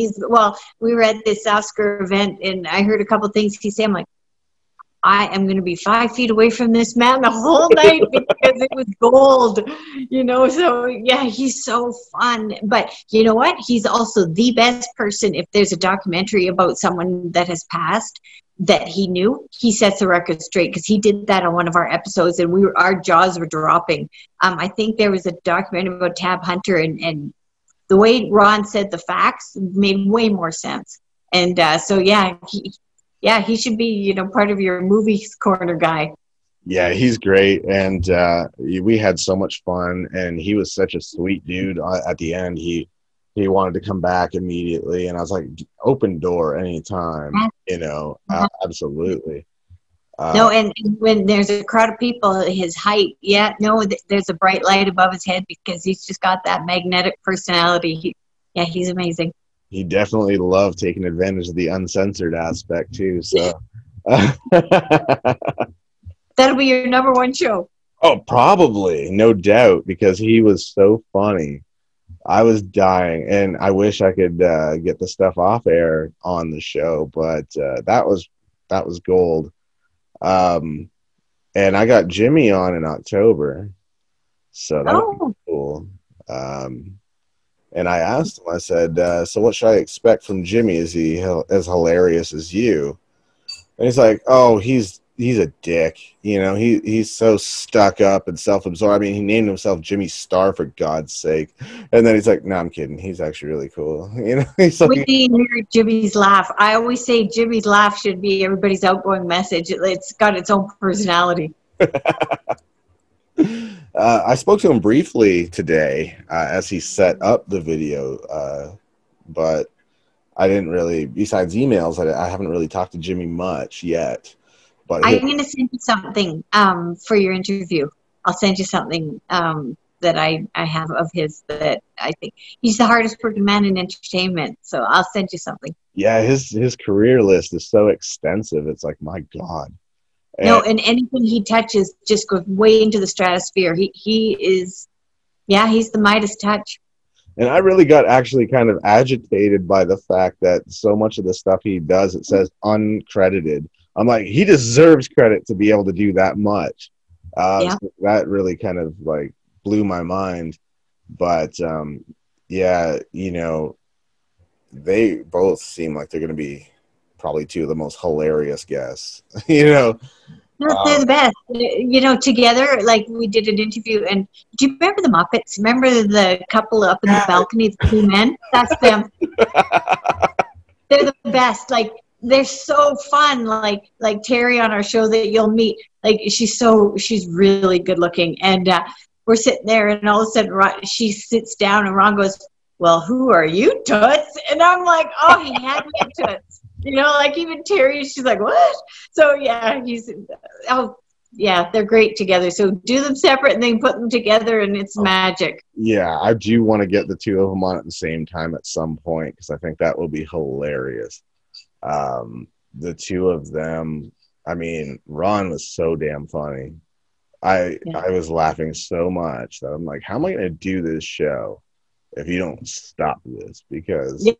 We were at this Oscar event and I heard a couple things he said. I'm like, I am going to be 5 feet away from this man the whole night because it was gold, you know? So yeah, he's so fun, but you know what? He's also the best person. If there's a documentary about someone that has passed that he knew, he sets the record straight because he did that on one of our episodes and our jaws were dropping. I think there was a documentary about Tab Hunter and the way Ron said the facts made way more sense. And so yeah, he should be, you know, part of your movies corner guy. Yeah, he's great. And we had so much fun. And he was such a sweet dude. At the end, he wanted to come back immediately. And I was like, open door anytime, you know, absolutely. No, and when there's a crowd of people, his height, there's a bright light above his head because he's just got that magnetic personality. He's amazing. He definitely loved taking advantage of the uncensored aspect too. So that'll be your number one show. Oh, probably, no doubt, because he was so funny. I was dying, and I wish I could get the stuff off air on the show, but that was gold. And I got Jimmy on in October, so that would be cool. And I asked him, I said, so what should I expect from Jimmy? Is he as hilarious as you? And he's like, oh, he's a dick. You know, he's so stuck up and self-absorbed. I mean, he named himself Jimmy Star, for God's sake. And then he's like, no, I'm kidding. He's actually really cool. You know, he's like, we need to hear Jimmy's laugh. I always say Jimmy's laugh should be everybody's outgoing message. It's got its own personality. I spoke to him briefly today as he set up the video, but I didn't really, besides emails, I haven't really talked to Jimmy much yet. But I'm going to send you something for your interview. I'll send you something that I have of his that I think he's the hardest working man in entertainment. So I'll send you something. Yeah, his career list is so extensive. It's like, my God. And anything he touches just goes way into the stratosphere. He's the Midas touch. And I really got actually kind of agitated by the fact that so much of the stuff he does, it says uncredited. I'm like, he deserves credit to be able to do that much. So that really kind of like blew my mind. But you know, they both seem like they're going to be probably two of the most hilarious guests. You know, they're the best. You know, together, like we did an interview, and do you remember the Muppets? Remember the couple up in the balcony, the two men? That's them. They're the best. Like, they're so fun. Like Terry on our show that you'll meet. Like, she's really good looking, and we're sitting there, and all of a sudden she sits down, and Ron goes, "Well, who are you, Toots?" And I'm like, "Oh, he had me at Toots." You know, like even Terry, she's like, what? So yeah, they're great together. So do them separate and then put them together and it's magic. Yeah, I do want to get the two of them on at the same time at some point because I think that will be hilarious. The two of them, I mean, Ron was so damn funny. I was laughing so much that I'm like, how am I going to do this show if you don't stop this? Because, you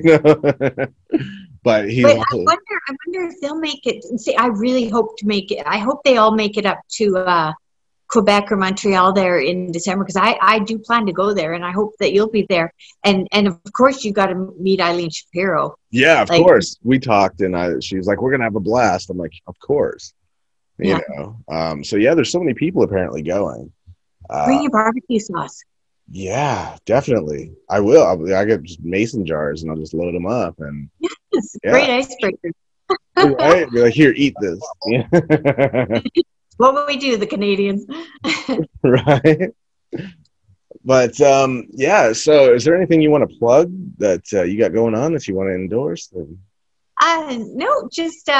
know, but I wonder if they'll make it. See, I really hope to make it. I hope they all make it up to Quebec or Montreal there in December because I do plan to go there and I hope that you'll be there. And of course you got to meet Eileen Shapiro. Yeah, of course. We talked and she was like, we're going to have a blast. I'm like, of course. You know, so yeah, there's so many people apparently going. Bring your barbecue sauce. Yeah, definitely. I will. I get just mason jars and I'll just load them up and great icebreaker. Right? Be like, here, eat this. What would we do, the Canadians? Right. But yeah. So, is there anything you want to plug that you got going on that you want to endorse? No, just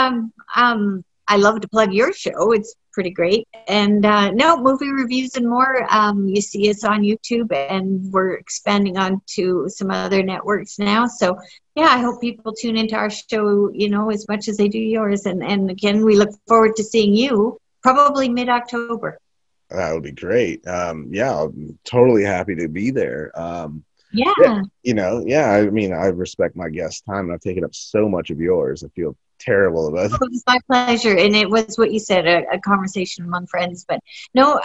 I love to plug your show. It's pretty great. And no, movie reviews and more. You see us on YouTube and we're expanding on to some other networks now. So yeah, I hope people tune into our show, you know, as much as they do yours. And again, we look forward to seeing you probably mid-October. That would be great. Yeah, I'm totally happy to be there. Yeah. You know, yeah, I mean, I respect my guest time and I've taken up so much of yours. I feel terrible about it. It was my pleasure. And it was what you said, a conversation among friends. But no,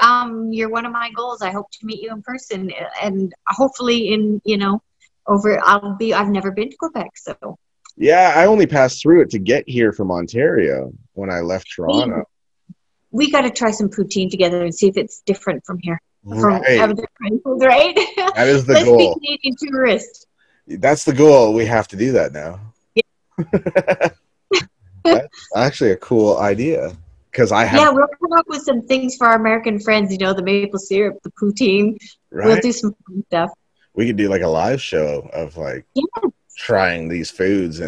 you're one of my goals. I hope to meet you in person and hopefully in, you know, I've never been to Quebec. So yeah, I only passed through it to get here from Ontario when I left Toronto. We got to try some poutine together and see if it's different from here. Right. From different food, right? That is the Let's goal. Let's be Canadian tourists. That's the goal. We have to do that now. Yeah. That's actually a cool idea. Because Yeah, we'll come up with some things for our American friends, you know, the maple syrup, the poutine. Right. We'll do some fun stuff. We could do like a live show of like trying these foods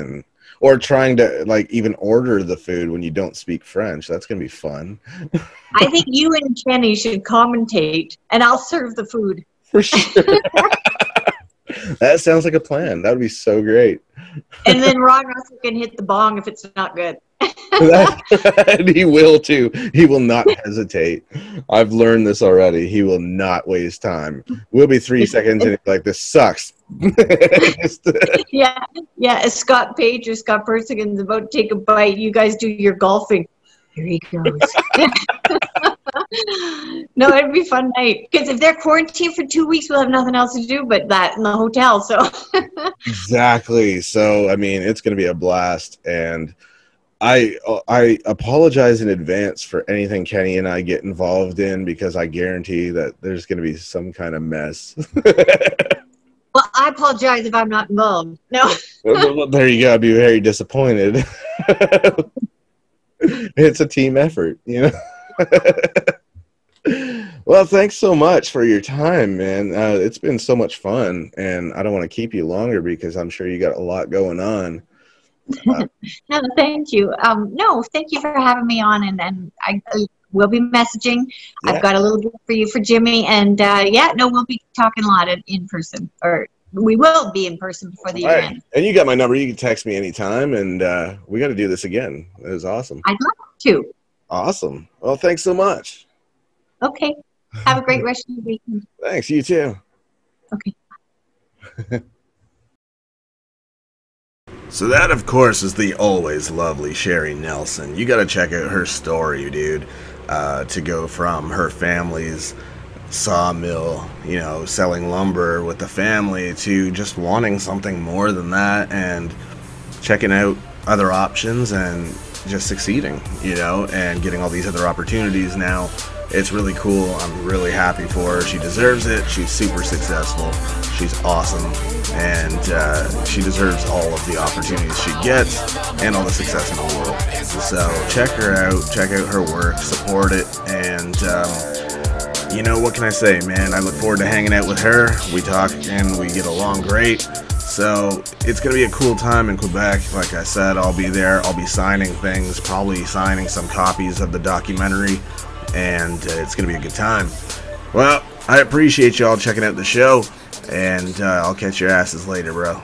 or trying to like even order the food when you don't speak French. That's going to be fun. I think you and Kenny should commentate and I'll serve the food. For sure. That sounds like a plan. That would be so great. And then Ron Russell can hit the bong if it's not good. He will too. He will not hesitate. I've learned this already. He will not waste time. We'll be 3 seconds and like, this sucks. Yeah. As Scott Page or Scott Persigan's about to take a bite, you guys do your golfing. Here he goes. No, it'd be a fun night. Because if they're quarantined for 2 weeks, we'll have nothing else to do but that in the hotel. So exactly. So, I mean, it's going to be a blast. And I apologize in advance for anything Kenny and I get involved in because I guarantee that there's going to be some kind of mess. Well, I apologize if I'm not involved. No. Well, there you go. I'd be very disappointed. It's a team effort, you know. Well, thanks so much for your time, man. It's been so much fun, and I don't want to keep you longer because I'm sure you got a lot going on. No, thank you. No, thank you for having me on, and I will be messaging. Yeah. I've got a little bit for you for Jimmy, and we'll be talking a lot in person, or we will be in person before the event. Right. And you got my number. You can text me anytime, and we got to do this again. It was awesome. I'd love to. Awesome. Well, thanks so much. Okay. Have a great rest of the weekend. Thanks. You too. Okay. So that, of course, is the always lovely Sherry Nelson. You got to check out her story, dude, to go from her family's sawmill, you know, selling lumber with the family to just wanting something more than that and checking out other options and just succeeding, you know, and getting all these other opportunities now. It's really cool. I'm really happy for her. She deserves it. She's super successful. She's awesome. And she deserves all of the opportunities she gets and all the success in the world. So check her out. Check out her work. Support it. And, you know, what can I say, man? I look forward to hanging out with her. We talk and we get along great. So it's going to be a cool time in Quebec. Like I said, I'll be there. I'll be signing things, probably signing some copies of the documentary, and it's going to be a good time. Well, I appreciate y'all checking out the show, and I'll catch your asses later, bro.